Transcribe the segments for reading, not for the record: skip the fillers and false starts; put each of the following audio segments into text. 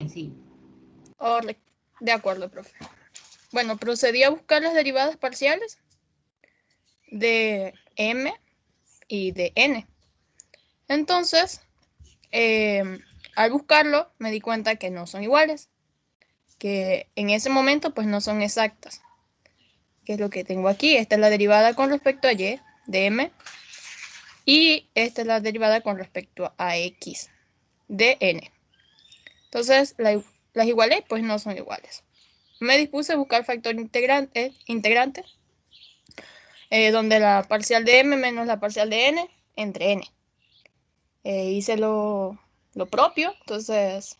sí. De acuerdo, profe. Bueno, procedí a buscar las derivadas parciales de m y de n. Entonces, al buscarlo, me di cuenta que no son iguales, que en ese momento pues no son exactas. ¿Qué es lo que tengo aquí? Esta es la derivada con respecto a y de m y esta es la derivada con respecto a x de n. Entonces, las igualé, pues no son iguales. Me dispuse a buscar factor integrante, donde la parcial de m menos la parcial de n entre n. Hice lo propio, entonces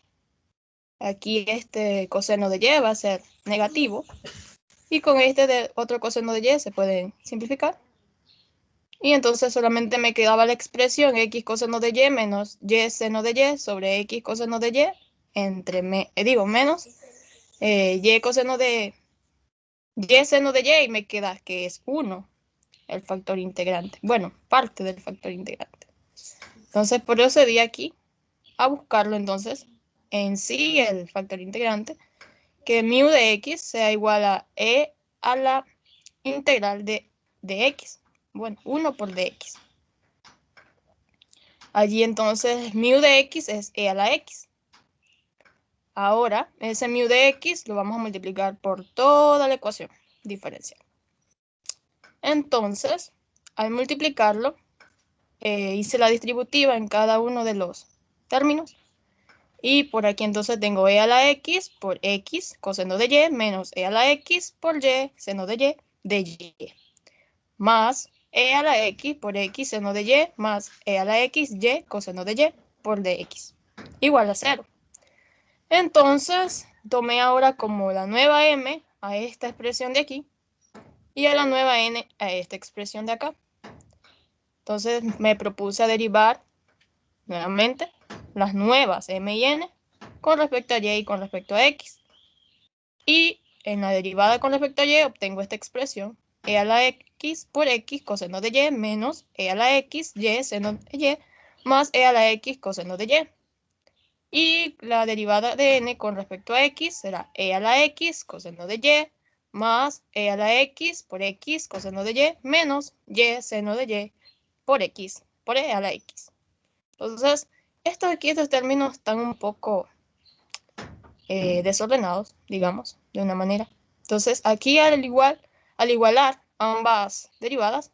aquí este coseno de y va a ser negativo y con este de otro coseno de y se pueden simplificar. Y entonces solamente me quedaba la expresión x coseno de y menos y seno de y sobre x coseno de y entre, menos y coseno de y seno de y, y me queda que es 1, el factor integrante. Bueno, parte del factor integrante. Entonces procedí aquí a buscarlo entonces en sí el factor integrante, que mu de x sea igual a e a la integral de x. Bueno, 1 por dx. Allí entonces mu de x es e a la x. Ahora, ese mu de x lo vamos a multiplicar por toda la ecuación diferencial. Entonces, al multiplicarlo, hice la distributiva en cada uno de los términos. Y por aquí entonces tengo e a la x por x coseno de y menos e a la x por y seno de y más e a la x por x seno de y más e a la x y coseno de y por dx igual a 0. Entonces tomé ahora como la nueva m a esta expresión de aquí y a la nueva n a esta expresión de acá. Entonces me propuse a derivar nuevamente las nuevas m y n con respecto a y con respecto a x. Y en la derivada con respecto a y obtengo esta expresión, e a la x por x coseno de y menos e a la x y seno de y más e a la x coseno de y. Y la derivada de n con respecto a x será e a la x coseno de y más e a la x por x coseno de y menos y seno de y por x por e a la x. Entonces, estos términos están un poco desordenados, digamos, de una manera. Entonces, aquí al igualar ambas derivadas,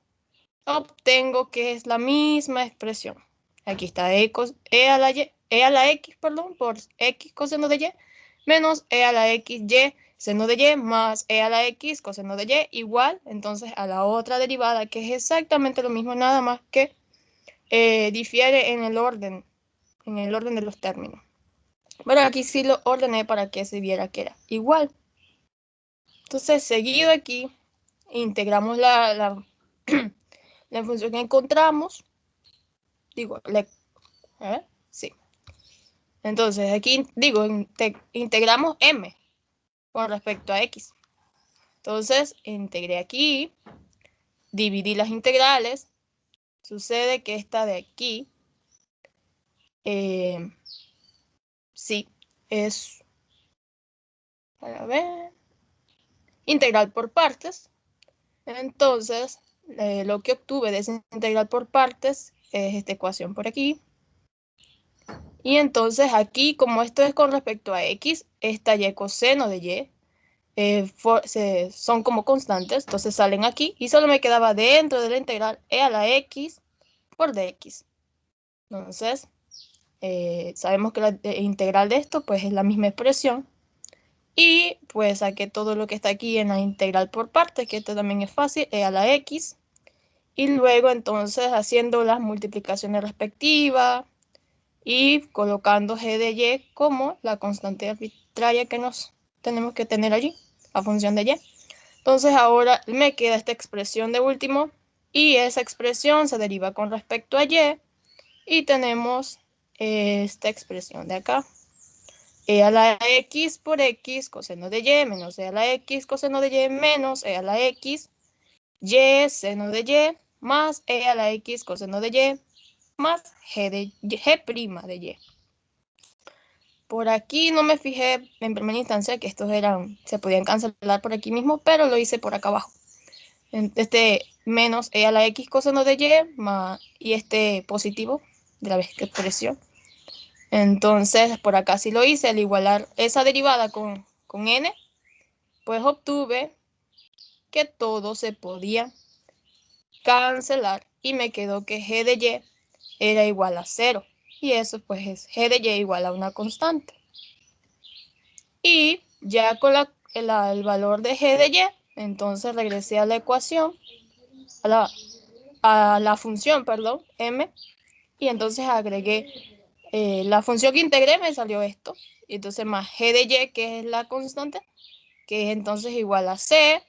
obtengo que es la misma expresión. Aquí está e a la x, perdón, por x coseno de y, menos e a la x y seno de y, más e a la x coseno de y, igual, entonces, a la otra derivada, que es exactamente lo mismo, nada más que difiere en el orden de los términos. Bueno, aquí sí lo ordené para que se viera que era igual. Entonces, seguido aquí, integramos la función que encontramos. Digo, sí. Entonces, aquí digo, integramos m con respecto a x. Entonces, integré aquí, dividí las integrales. Sucede que esta de aquí, sí, es, para ver, integral por partes. Entonces, lo que obtuve de esa integral por partes es esta ecuación por aquí. Y entonces aquí, como esto es con respecto a x, esta y coseno de y son como constantes, entonces salen aquí y solo me quedaba dentro de la integral e a la x por dx. Entonces, sabemos que la integral de esto pues es la misma expresión. Y pues saqué todo lo que está aquí en la integral por partes, que esto también es fácil, e a la x. Y luego entonces haciendo las multiplicaciones respectivas y colocando g de y como la constante arbitraria que nos tenemos que tener allí, a función de y. Entonces ahora me queda esta expresión de último y esa expresión se deriva con respecto a y tenemos esta expresión de acá. E a la x por x coseno de y menos e a la x coseno de y menos e a la x y seno de y más e a la x coseno de y más g prima de y. Por aquí no me fijé en primera instancia que estos se podían cancelar por aquí mismo, pero lo hice por acá abajo. Este menos e a la x coseno de y más, y este positivo de la vez que expresión. Entonces, por acá sí lo hice, al igualar esa derivada con n, pues obtuve que todo se podía cancelar y me quedó que g de y era igual a 0. Y eso pues es g de y igual a una constante. Y ya con el valor de g de y, entonces regresé a la ecuación, a la función, perdón, m, y entonces agregué la función que integré, me salió esto. Y entonces más g de y, que es la constante, que es entonces igual a c.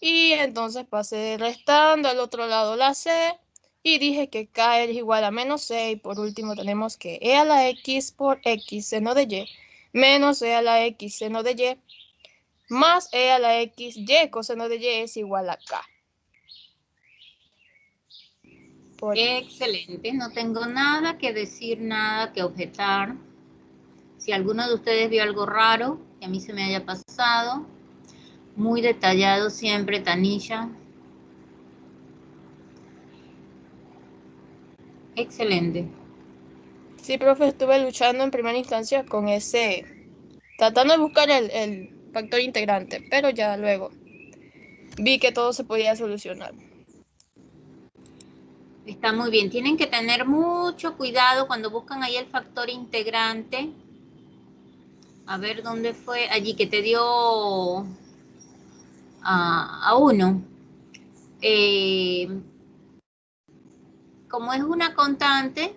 Y entonces pasé restando al otro lado la c. Y dije que k es igual a menos c. Y por último tenemos que e a la x por x seno de y menos e a la x seno de y más e a la x y coseno de y es igual a k. Excelente, no tengo nada que decir, nada que objetar. Si alguno de ustedes vio algo raro que a mí se me haya pasado, muy detallado siempre, Tanisha. Excelente. Sí, profe, estuve luchando en primera instancia con tratando de buscar el factor integrante, pero ya luego vi que todo se podía solucionar. Está muy bien. Tienen que tener mucho cuidado cuando buscan ahí el factor integrante. A ver dónde fue. Allí que te dio a 1. Como es una constante,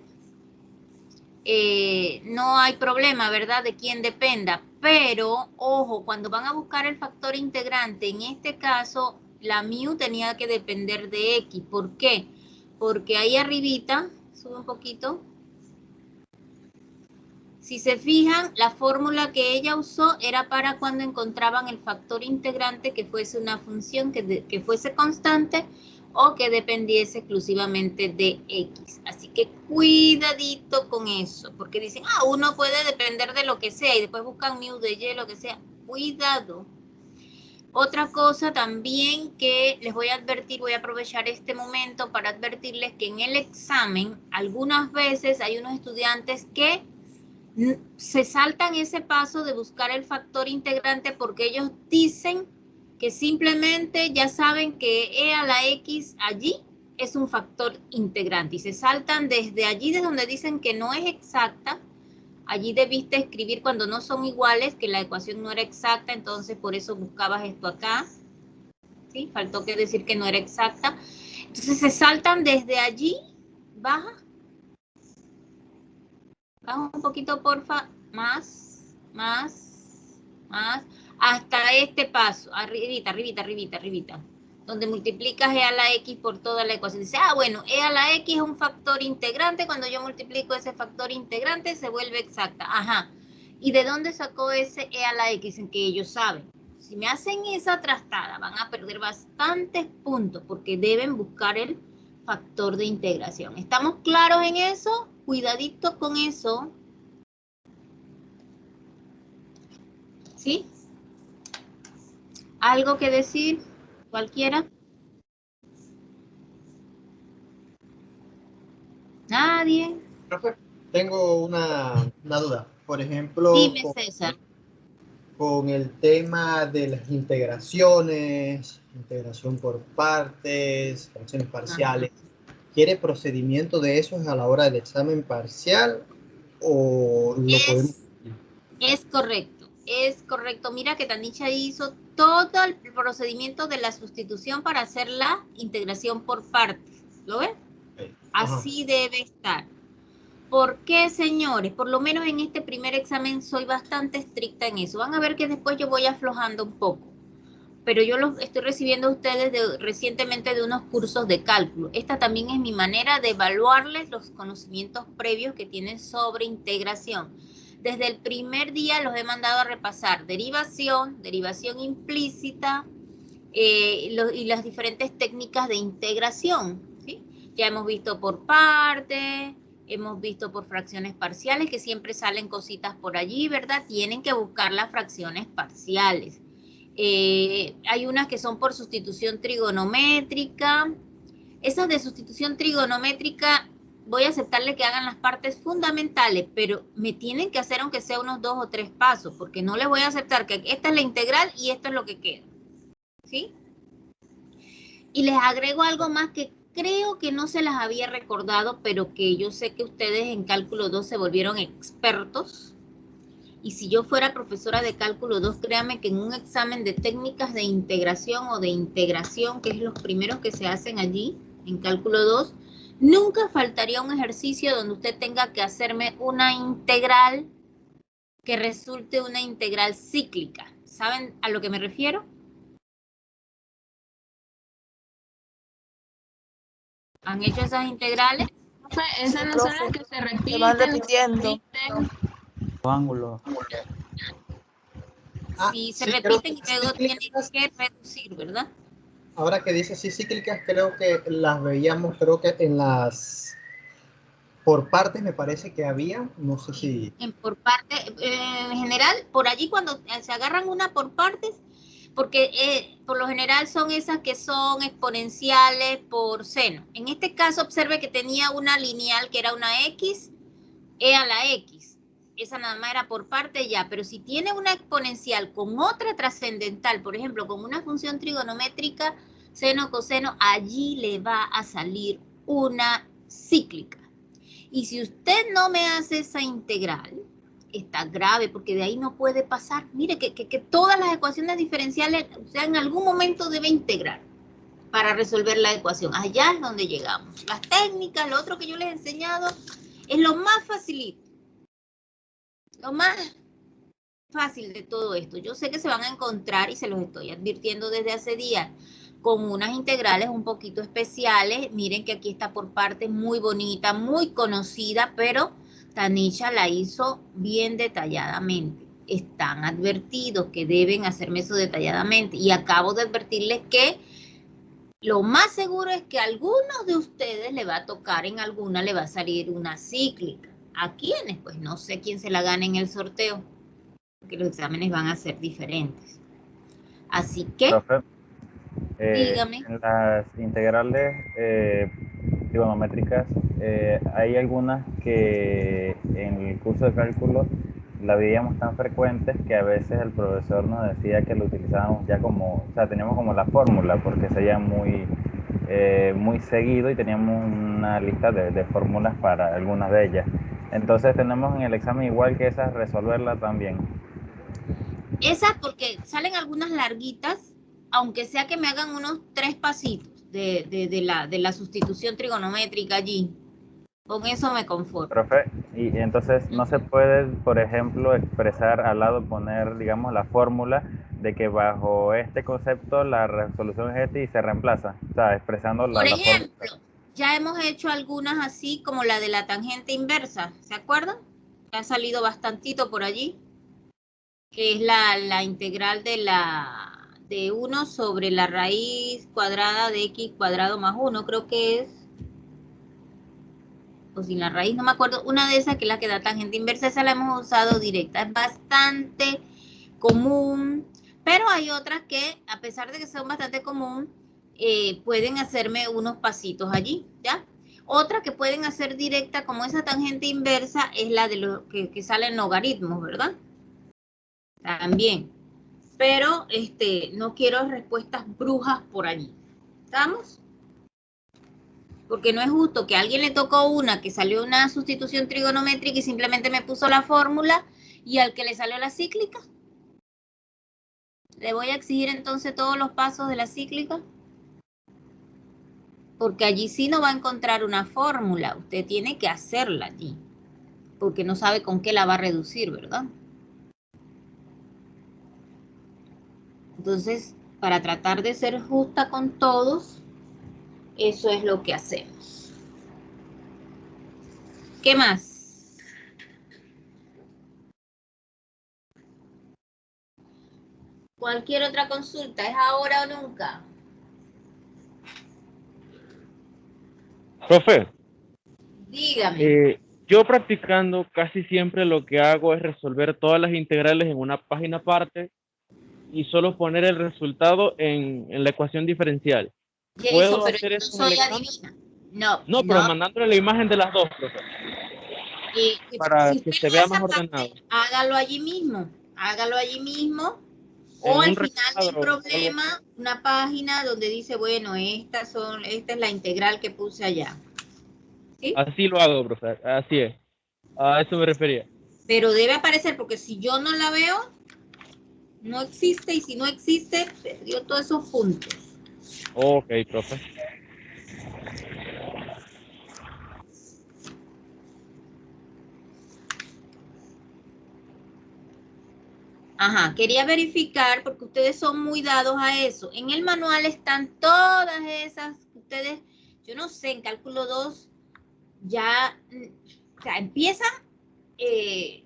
no hay problema, ¿verdad? De quién dependa. Pero, ojo, cuando van a buscar el factor integrante, en este caso, la mu tenía que depender de x. ¿Por qué? Porque ahí arribita, sube un poquito. Si se fijan, la fórmula que ella usó era para cuando encontraban el factor integrante que fuese una función que fuese constante o que dependiese exclusivamente de x. Así que cuidadito con eso, porque dicen, uno puede depender de lo que sea y después buscan mu de y, lo que sea. Cuidado. Otra cosa también que les voy a advertir, voy a aprovechar este momento para advertirles que en el examen algunas veces hay unos estudiantes que se saltan ese paso de buscar el factor integrante porque ellos dicen que simplemente ya saben que e a la x allí es un factor integrante y se saltan desde allí, desde donde dicen que no es exacta. Allí debiste escribir cuando no son iguales, que la ecuación no era exacta, entonces por eso buscabas esto acá. ¿Sí? Faltó que decir que no era exacta. Entonces se saltan desde allí, baja un poquito, porfa, más, hasta este paso, arribita, donde multiplicas e a la x por toda la ecuación. Dice, bueno, e a la x es un factor integrante, cuando yo multiplico ese factor integrante se vuelve exacta. Ajá, ¿y de dónde sacó ese e a la x? En que ellos saben. Si me hacen esa trastada, van a perder bastantes puntos, porque deben buscar el factor de integración. ¿Estamos claros en eso? Cuidadito con eso. ¿Sí? ¿Algo que decir? ¿Cualquiera? ¿Nadie? Profe, tengo una duda. Por ejemplo, Dime, César. con el tema de las integraciones, integración por partes, fracciones parciales, ¿quiere procedimiento de esos a la hora del examen parcial o lo podemos? Es correcto, es correcto. Mira que Tanisha hizo todo el procedimiento de la sustitución para hacer la integración por partes. ¿Lo ves? Así debe estar. ¿Por qué, señores? Por lo menos en este primer examen soy bastante estricta en eso. Van a ver que después yo voy aflojando un poco. Pero yo los estoy recibiendo a ustedes recientemente de unos cursos de cálculo. Esta también es mi manera de evaluarles los conocimientos previos que tienen sobre integración. Desde el primer día los he mandado a repasar derivación implícita y las diferentes técnicas de integración. ¿Sí? Ya hemos visto por parte, hemos visto por fracciones parciales, que siempre salen cositas por allí, ¿verdad? Tienen que buscar las fracciones parciales. Hay unas que son por sustitución trigonométrica. Esas de sustitución trigonométrica, voy a aceptarle que hagan las partes fundamentales, pero me tienen que hacer aunque sea unos 2 o 3 pasos, porque no les voy a aceptar que esta es la integral y esto es lo que queda. ¿Sí? Y les agrego algo más que creo que no se las había recordado, pero que yo sé que ustedes en cálculo 2 se volvieron expertos. Y si yo fuera profesora de cálculo 2, créanme que en un examen de técnicas de integración o de integración, que es los primeros que se hacen allí, en cálculo 2, nunca faltaría un ejercicio donde usted tenga que hacerme una integral que resulte una integral cíclica. ¿Saben a lo que me refiero? ¿Han hecho esas integrales? Esas Sí, no son profe, las que se repiten. se van repitiendo. Ángulo. Sí, se sí, creo repiten y que luego tienen cíclicas, que reducir, ¿verdad? ahora que dice así cíclicas, creo que las veíamos, creo que en las, por partes me parece que había, no sé si... Por parte, en general, por allí cuando se agarran una por partes, porque por lo general son esas que son exponenciales por seno. En este caso, observe que tenía una lineal que era una x, e a la x. Esa nada más era por parte ya, pero si tiene una exponencial con otra trascendental, por ejemplo, con una función trigonométrica, seno, coseno, allí le va a salir una cíclica. Y si usted no me hace esa integral, está grave, porque de ahí no puede pasar. Mire que todas las ecuaciones diferenciales, o sea, en algún momento debe integrar para resolver la ecuación. Allá es donde llegamos. Las técnicas, lo otro que yo les he enseñado, es lo más facilito. Lo más fácil de todo esto. Yo sé que se van a encontrar, y se los estoy advirtiendo desde hace días, con unas integrales un poquito especiales. Miren que aquí está por parte muy bonita, muy conocida, pero Tanisha la hizo bien detalladamente. Están advertidos que deben hacerme eso detalladamente. Y acabo de advertirles que lo más seguro es que a algunos de ustedes le va a tocar, en alguna le va a salir una cíclica. ¿A quiénes? Pues no sé quién se la gane en el sorteo, porque los exámenes van a ser diferentes. Así que, Profe, dígame. en las integrales trigonométricas, hay algunas que en el curso de cálculo la veíamos tan frecuentes que a veces el profesor nos decía que lo utilizábamos ya como, o sea, teníamos como la fórmula porque se veía muy seguido y teníamos una lista de fórmulas para algunas de ellas. Entonces tenemos en el examen igual que esas, resolverla también. Esas porque salen algunas larguitas, aunque sea que me hagan unos 3 pasitos de la sustitución trigonométrica allí. Con eso me conformo. Profe, y entonces no se puede, por ejemplo, expresar al lado, poner, digamos, la fórmula de que bajo este concepto la resolución es este y se reemplaza, o sea, expresando Por la fórmula. ejemplo, ya hemos hecho algunas así como la de la tangente inversa, ¿se acuerdan? Ha salido bastantito por allí, que es la integral de 1 sobre la raíz cuadrada de x cuadrado más 1, creo que es, o sin la raíz, no me acuerdo, una de esas que es la que da tangente inversa, esa la hemos usado directa, es bastante común, pero hay otras que, a pesar de que son bastante común, pueden hacerme unos pasitos allí, ¿ya? Otra que pueden hacer directa, como esa tangente inversa, es la de los que salen logaritmos, ¿verdad? También. Pero no quiero respuestas brujas por allí. ¿Estamos? Porque no es justo que a alguien le tocó una que salió una sustitución trigonométrica y simplemente me puso la fórmula, y al que le salió la cíclica, le voy a exigir entonces todos los pasos de la cíclica. Porque allí sí no va a encontrar una fórmula. Usted tiene que hacerla allí. Porque no sabe con qué la va a reducir, ¿verdad? Entonces, para tratar de ser justa con todos, eso es lo que hacemos. ¿Qué más? Cualquier otra consulta, ¿es ahora o nunca? Profe, Dígame. Yo practicando casi siempre lo que hago es resolver todas las integrales en una página aparte y solo poner el resultado en la ecuación diferencial. Jason, ¿Puedo pero hacer yo no eso en el soy examen? adivina. No, No, pero no. mandándole la imagen de las dos, profe, para Si que usted se no vea esa más parte, ordenado. hágalo allí mismo. Hágalo allí mismo. O En al un final del recuadro o algo así. problema, una página donde dice, bueno, esta es la integral que puse allá. ¿Sí? Así lo hago, profe, así es. A eso me refería. Pero debe aparecer, porque si yo no la veo, no existe, y si no existe, perdió todos esos puntos. Ok, profe. Ajá, quería verificar, porque ustedes son muy dados a eso. En el manual están todas esas, ustedes, yo no sé, en cálculo 2 ya, o sea, empiezan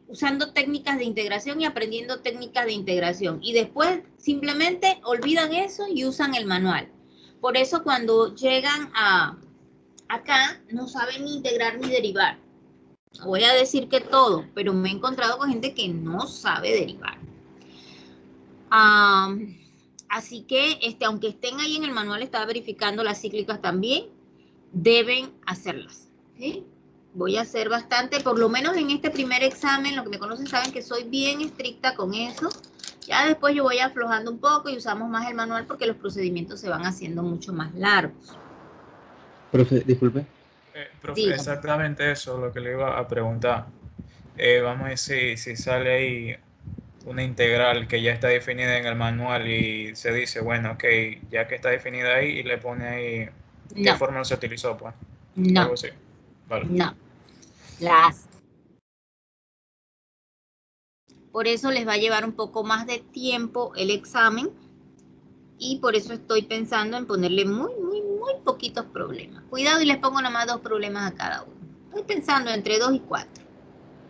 usando técnicas de integración y aprendiendo técnicas de integración. Y después simplemente olvidan eso y usan el manual. Por eso cuando llegan acá, no saben ni integrar ni derivar. Voy a decir que todo, pero me he encontrado con gente que no sabe derivar. Así que, aunque estén ahí en el manual, estaba verificando las cíclicas también, deben hacerlas. ¿Sí? Voy a hacer bastante, por lo menos en este primer examen, los que me conocen saben que soy bien estricta con eso. Ya después yo voy aflojando un poco y usamos más el manual porque los procedimientos se van haciendo mucho más largos. Profe, disculpe. Profe, Dígame. exactamente eso es lo que le iba a preguntar. Vamos a decir, si sale ahí una integral que ya está definida en el manual y se dice, bueno, ok, ya que está definida ahí, y le pone ahí qué No, fórmula se utilizó, pues, algo no, así. Vale. no. Las. Por eso les va a llevar un poco más de tiempo el examen y por eso estoy pensando en ponerle muy poquitos problemas. Cuidado y les pongo nomás 2 problemas a cada uno. Estoy pensando entre 2 y 4.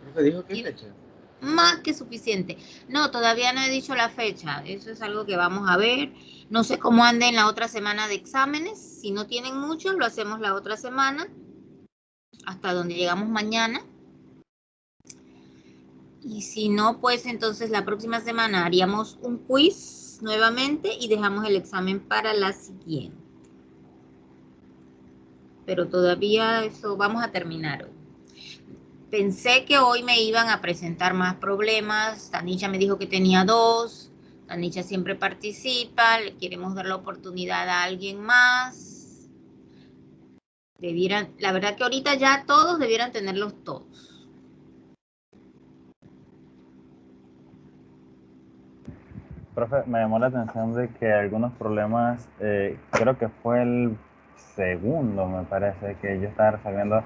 Profe, ¿dijo qué ¿Sí? fecha? Más que suficiente. No, todavía no he dicho la fecha. Eso es algo que vamos a ver. No sé cómo anden la otra semana de exámenes. Si no tienen muchos, lo hacemos la otra semana. Hasta donde llegamos mañana. Y si no, pues entonces la próxima semana haríamos un quiz nuevamente y dejamos el examen para la siguiente. Pero todavía eso vamos a terminar hoy. Pensé que hoy me iban a presentar más problemas. Tanisha me dijo que tenía 2. Tanisha siempre participa. Le queremos dar la oportunidad a alguien más. La verdad que ahorita ya todos debieran tenerlos todos. Profe, me llamó la atención de que algunos problemas, creo que fue el segundo, me parece, que yo estaba resolviendo,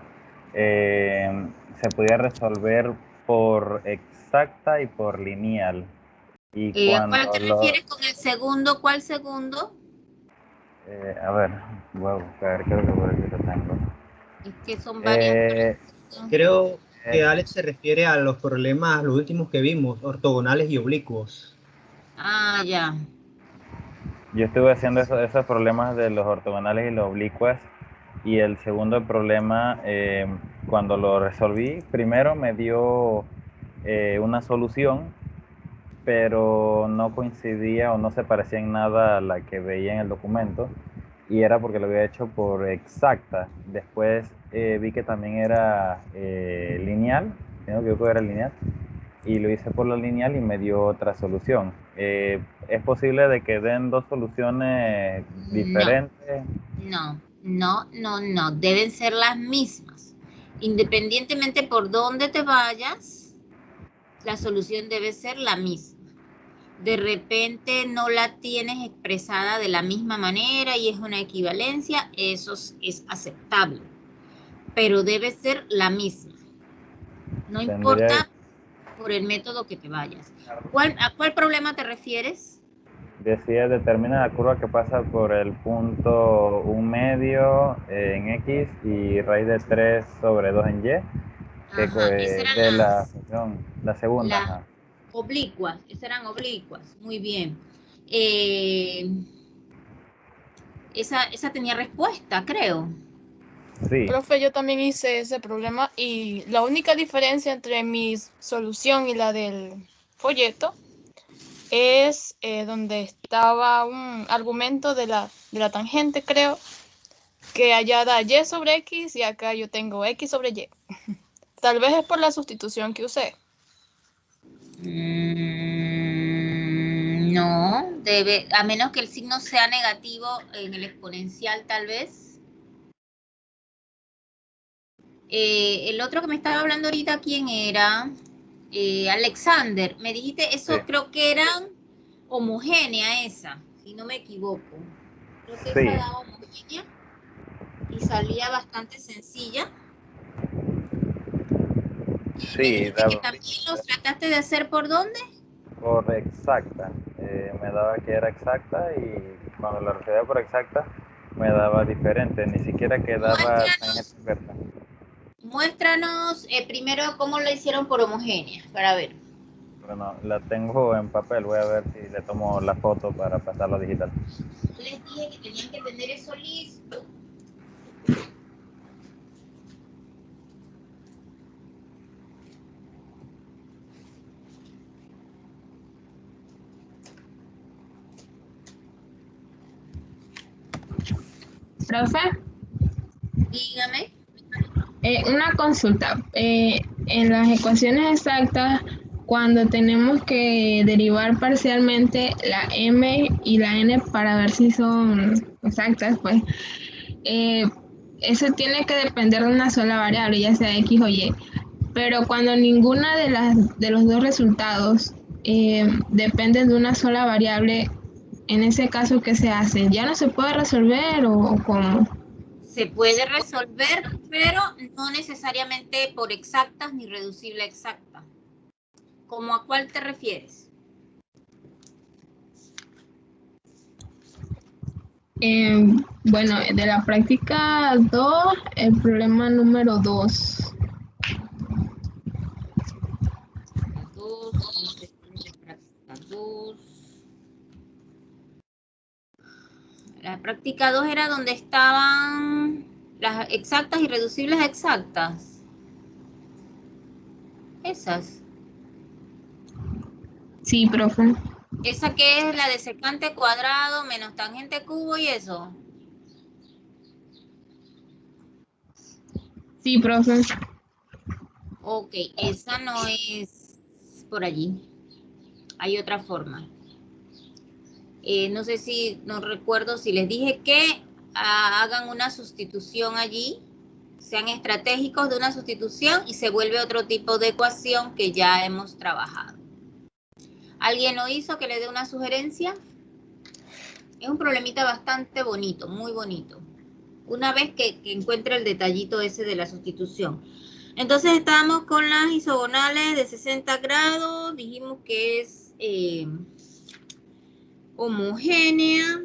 se podía resolver por exacta y por lineal. Y ¿A cuál cuando te refieres con el segundo? ¿Cuál segundo? a ver, voy a buscar, creo que por aquí lo tengo. Es que son varias Eh, preguntas. Creo que eh, Alex se refiere a los problemas, los últimos que vimos, ortogonales y oblicuos. Ah, ya. yo estuve haciendo esos problemas de los ortogonales y los oblicuas. Y el segundo problema, cuando lo resolví, primero me dio una solución, pero no coincidía o no se parecía en nada a la que veía en el documento, y era porque lo había hecho por exacta. Después vi que también era lineal, si no me equivoco era lineal, y lo hice por la lineal y me dio otra solución. ¿Es posible de que den dos soluciones No, diferentes? no. Deben ser las mismas. Independientemente por dónde te vayas, la solución debe ser la misma. De repente no la tienes expresada de la misma manera y es una equivalencia, eso es aceptable. Pero debe ser la misma. No Tendría, importa por el método que te vayas. ¿A cuál problema te refieres? decía, determina la curva que pasa por el punto 1 medio en X y raíz de 3 sobre 2 en Y, Ajá, esas eran de la función, la segunda. las Ajá. oblicuas, esas eran oblicuas, muy bien. Esa tenía respuesta, creo. Sí, Profe, yo también hice ese problema y la única diferencia entre mi solución y la del folleto es donde estaba un argumento de la tangente, creo, que allá da y sobre x y acá yo tengo x sobre y. Tal vez es por la sustitución que usé. No, debe, a menos que el signo sea negativo en el exponencial, tal vez. El otro que me estaba hablando ahorita, ¿quién era? Alexander. Me dijiste, eso sí, creo que eran homogénea esa, si no me equivoco. Creo que esa sí, daba homogénea y salía bastante sencilla. Y me sí, dijiste que también los trataste de hacer por dónde. por exacta. Me daba que era exacta y cuando la resolvía por exacta me daba diferente, ni siquiera quedaba tangente Muéstranos, inversa. muéstranos primero cómo lo hicieron por homogénea, para ver. Bueno, la tengo en papel, voy a ver si le tomo la foto para pasarlo a digital. Yo les dije que tenían que tener eso listo. Profe, Dígame. una consulta. En las ecuaciones exactas, cuando tenemos que derivar parcialmente la m y la n para ver si son exactas, pues eh, eso tiene que depender de una sola variable, ya sea x o y. Pero cuando ninguna de los dos resultados depende de una sola variable, en ese caso, ¿qué se hace? ¿Ya no se puede resolver o cómo? Se puede resolver, pero no necesariamente por exactas ni reducible a exacta. ¿Cómo a cuál te refieres? Bueno, de la práctica 2, el problema número 2. La 2, vamos a ver de práctica 2. La práctica 2 era donde estaban las exactas y reducibles a exactas. Esas. Sí, profe. Esa que es la de secante cuadrado menos tangente cubo y eso. Sí, profe. Ok, esa no es por allí. Hay otra forma. No sé si, no recuerdo si les dije que hagan una sustitución allí, sean estratégicos de una sustitución y se vuelve otro tipo de ecuación que ya hemos trabajado. ¿Alguien lo hizo que le dé una sugerencia? Es un problemita bastante bonito, muy bonito. Una vez que encuentre el detallito ese de la sustitución. Entonces estamos con las isogonales de 60 grados, dijimos que es homogénea.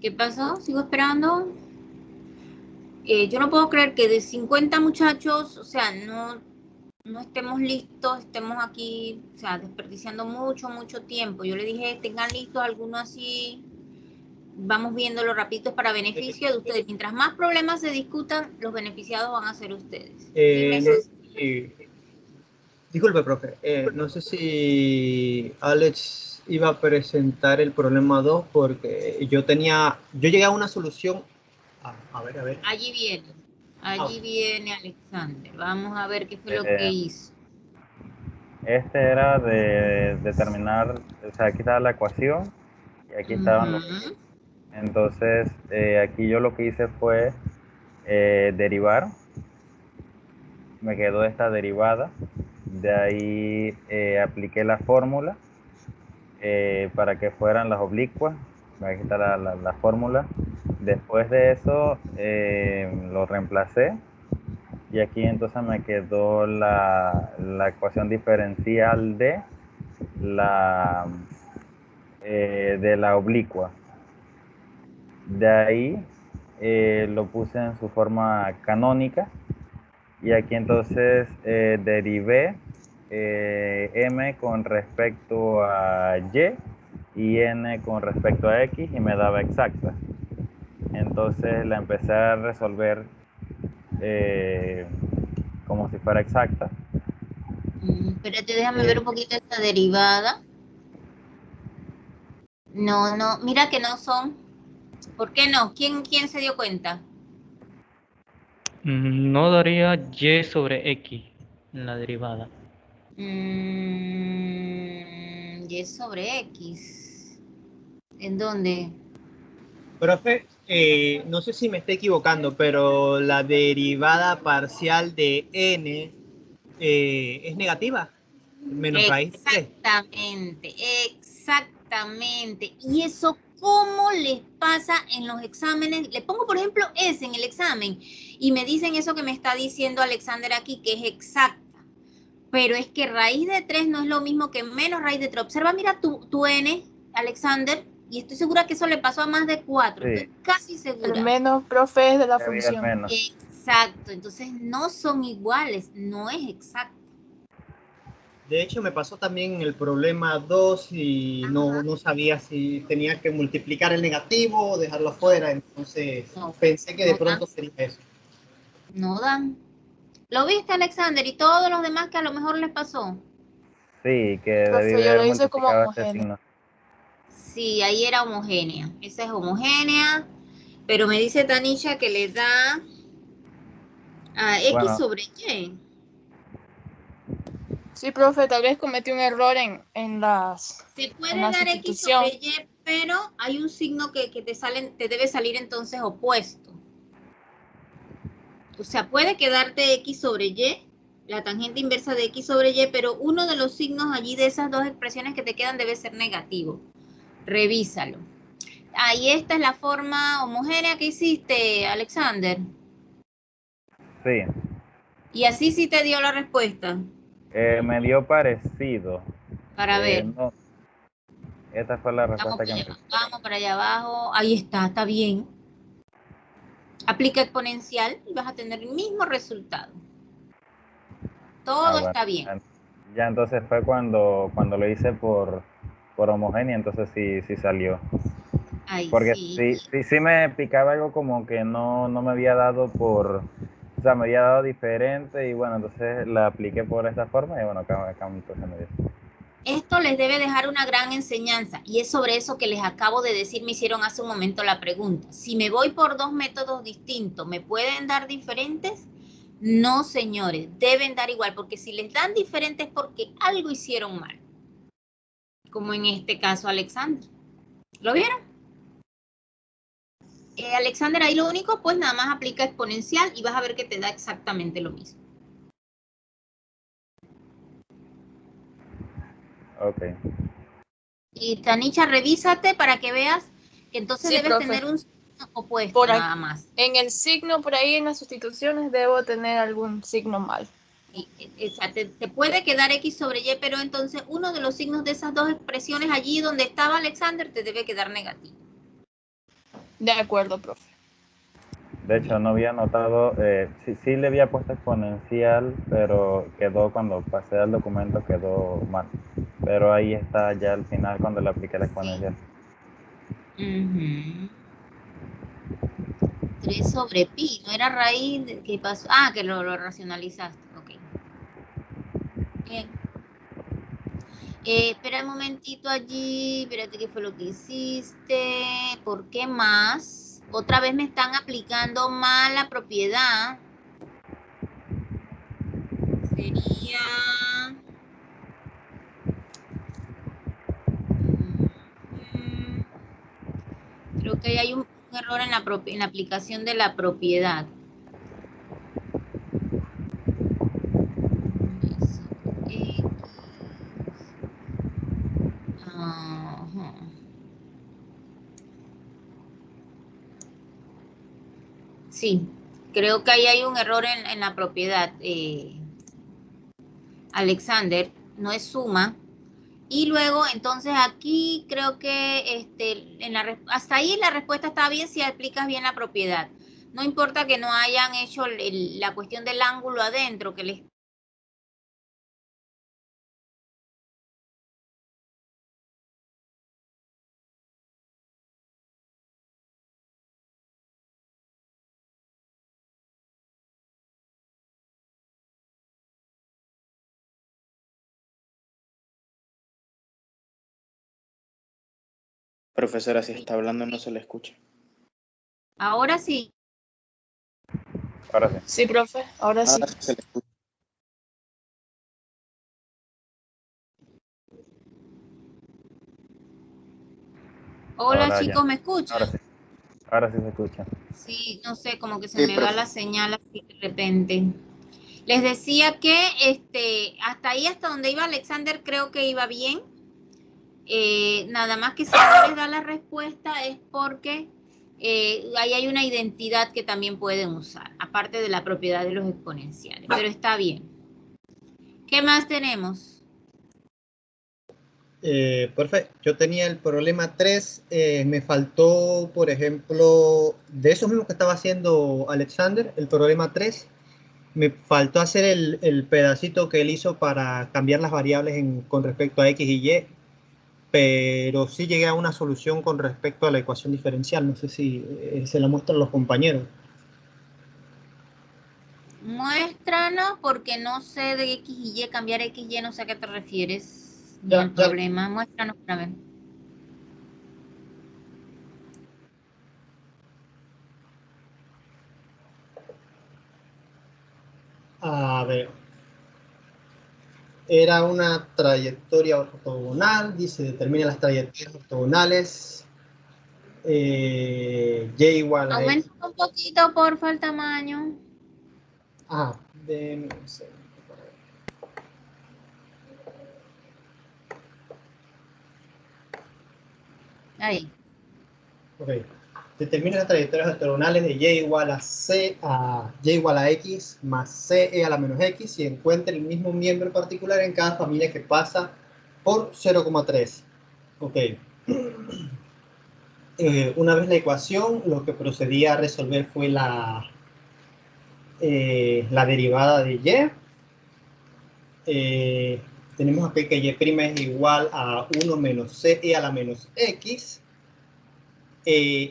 ¿Qué pasó? ¿Sigo esperando? Yo no puedo creer que de 50 muchachos, o sea, no estemos listos, estemos aquí, o sea, desperdiciando mucho tiempo. Yo le dije, tengan listos algunos así, vamos viéndolo rapidito para beneficio de ustedes. Mientras más problemas se discutan, los beneficiados van a ser ustedes. Dime, No sé disculpe, profe. No sé si Alex iba a presentar el problema 2 porque yo llegué a una solución. A ver. allí viene Alexander. Vamos a ver qué fue lo que Eh, hizo. Este era de determinar, o sea, aquí estaba la ecuación y aquí estaban los Ujú. límites. Entonces, aquí yo lo que hice fue derivar, me quedó esta derivada, de ahí apliqué la fórmula para que fueran las oblicuas. Aquí está la fórmula. Después de eso lo reemplacé y aquí entonces me quedó la ecuación diferencial de la oblicua. De ahí lo puse en su forma canónica y aquí entonces derivé m con respecto a y n con respecto a x y me daba exacta. Entonces la empecé a resolver como si fuera exacta. Espérate, déjame ver un poquito esta derivada. No, mira que no son. ¿Por qué no? ¿Quién se dio cuenta? No daría y sobre x en la derivada. Y sobre x. ¿En dónde? Profe, no sé si me estoy equivocando, pero la derivada parcial de n es negativa, menos raíz de 3. Exactamente. ¿Y eso cómo les pasa en los exámenes? Le pongo, por ejemplo, S en el examen y me dicen eso que me está diciendo Alexander aquí, que es exacta. Pero es que raíz de 3 no es lo mismo que menos raíz de 3. Observa, mira tu n, Alexander, y estoy segura que eso le pasó a más de 4. Sí. Estoy casi segura. El menos, profe, es de la Ya vi el función. menos. Exacto. Entonces no son iguales, no es exacto. De hecho, me pasó también en el problema 2 y no sabía si tenía que multiplicar el negativo o dejarlo afuera. Entonces pensé que de pronto sería eso. No dan. ¿Lo viste, Alexander? Y todos los demás que a lo mejor les pasó. Sí, que Profe, debí yo haber lo hice como multiplicado este homogéneo. signo. Sí, ahí era homogénea. Esa es homogénea. Pero me dice Tanisha que le da a X Bueno, sobre Y. Sí, profe, tal vez cometí un error en la Se puede dar X sustitución. sobre Y, pero hay un signo que te debe salir entonces opuesto. O sea, puede quedarte X sobre Y, la tangente inversa de X sobre Y, pero uno de los signos allí de esas dos expresiones que te quedan debe ser negativo. Revísalo. Ahí esta es la forma homogénea que hiciste, Alexander. sí. Y así sí te dio la respuesta. Me dio parecido. Para ver. No, esta fue la respuesta que me dio. Vamos para allá abajo. Ahí está bien. Aplica exponencial y vas a tener el mismo resultado. Todo Bueno. está bien. Ya entonces fue cuando lo hice por homogénea, entonces sí salió. Ahí Porque sí. sí me picaba algo como que no me había dado o sea, me había dado diferente y bueno, entonces la apliqué por esta forma y bueno, acá entonces me dio. Esto les debe dejar una gran enseñanza y es sobre eso que les acabo de decir, me hicieron hace un momento la pregunta. Si me voy por dos métodos distintos, ¿me pueden dar diferentes? No, señores, deben dar igual, porque si les dan diferentes es porque algo hicieron mal. Como en este caso Alexander. ¿Lo vieron? Alexander, ahí lo único, pues nada más aplica exponencial y vas a ver que te da exactamente lo mismo. Ok. Y Tanisha, revísate para que veas que entonces Sí, debes profe. tener un signo opuesto Por ahí. nada más. En el signo, por ahí en las sustituciones, debo tener algún signo mal. O sea, te puede quedar X sobre Y, pero entonces uno de los signos de esas dos expresiones allí donde estaba Alexander te debe quedar negativo. De acuerdo, profe. De hecho, no había notado, sí le había puesto exponencial, pero quedó cuando pasé al documento quedó mal. Pero ahí está ya al final cuando le apliqué la exponencial. 3 sobre pi, no era raíz de qué pasó. Ah, que lo racionalizaste. Ok. Bien. Espera un momentito allí. Espérate qué fue lo que hiciste. ¿Por qué más? Otra vez me están aplicando mal la propiedad. Sería... Creo que hay un error en la aplicación de la propiedad. Sí, creo que ahí hay un error en la propiedad, Alexander, no es suma. Y luego, entonces aquí creo que hasta ahí la respuesta está bien si aplicas bien la propiedad. No importa que no hayan hecho la cuestión del ángulo adentro, que les... Profesora, si está hablando no se le escucha. Ahora sí. Ahora sí. Sí, profe, ahora sí. Ahora sí se le escucha. Hola Ahora chicos, ya. ¿me escuchan? Ahora sí se escucha. Sí, no sé, como que se Sí, me va profe. la señal así de repente. Les decía que hasta ahí, hasta donde iba Alexander, creo que iba bien. Nada más que si no les da la respuesta es porque ahí hay una identidad que también pueden usar, aparte de la propiedad de los exponenciales, pero está bien. ¿Qué más tenemos? Perfecto. Yo tenía el problema 3. Me faltó, por ejemplo, de esos mismos que estaba haciendo Alexander, el problema 3. Me faltó hacer el pedacito que él hizo para cambiar las variables con respecto a X y Y, pero sí llegué a una solución con respecto a la ecuación diferencial. No sé si se la muestran los compañeros. Muéstranos, porque no sé de X y Y, cambiar X y Y, no sé a qué te refieres, ni Ya, al ya. problema. Muéstranos para ver. A ver. Era una trayectoria ortogonal, dice, determina las trayectorias ortogonales. Y igual a X. Aumenta un poquito, porfa, el tamaño. Denme un segundo. Ahí. Ok. Determina las trayectorias ortogonales de y igual a c a y igual a x más c e a la menos x y encuentra el mismo miembro particular en cada familia que pasa por 0,3. Ok. Una vez la ecuación, lo que procedí a resolver fue la derivada de y. Tenemos aquí que y' es igual a 1 menos c e a la menos x.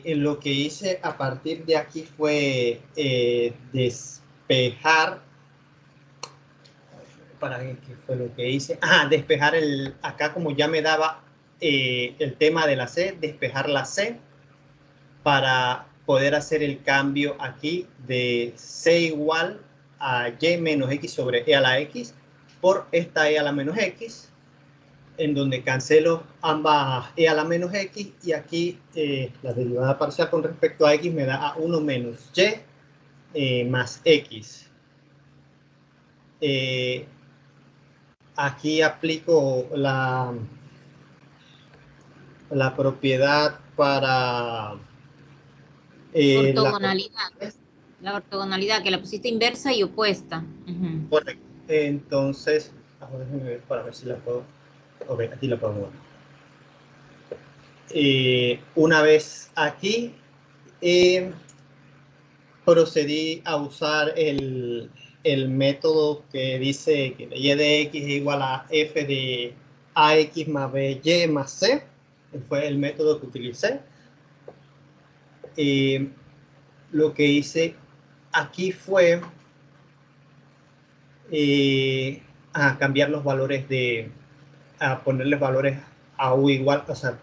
Lo que hice a partir de aquí fue despejar. ¿Para qué fue lo que hice? Despejar acá, como ya me daba el tema de la C, despejar la C para poder hacer el cambio aquí de C igual a Y menos X sobre E a la X por esta E a la menos X, en donde cancelo ambas E a la menos X, y aquí la derivada parcial con respecto a X me da a 1 menos Y más X. Aquí aplico la propiedad para Ortogonalidad. La ortogonalidad, que la pusiste inversa y opuesta. Uh-huh. Correcto. Entonces, déjenme ver para ver si la puedo. Ok, aquí la puedo ver. Una vez aquí, procedí a usar el método que dice que y de x es igual a f de ax más by más c. Fue el método que utilicé. Lo que hice aquí fue cambiar los valores a ponerles valores a u igual, o sea,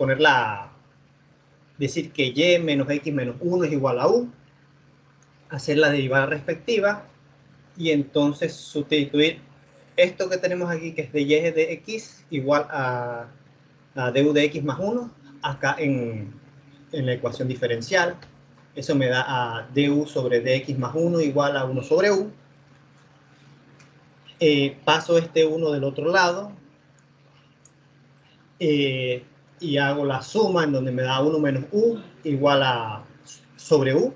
decir que y menos x menos 1 es igual a u, hacer la derivada respectiva y entonces sustituir esto que tenemos aquí, que es de y de x, igual a du de x más 1, acá en la ecuación diferencial. Eso me da a du sobre dx más 1 igual a 1 sobre u. Paso este 1 del otro lado y hago la suma en donde me da 1 menos u igual a sobre u.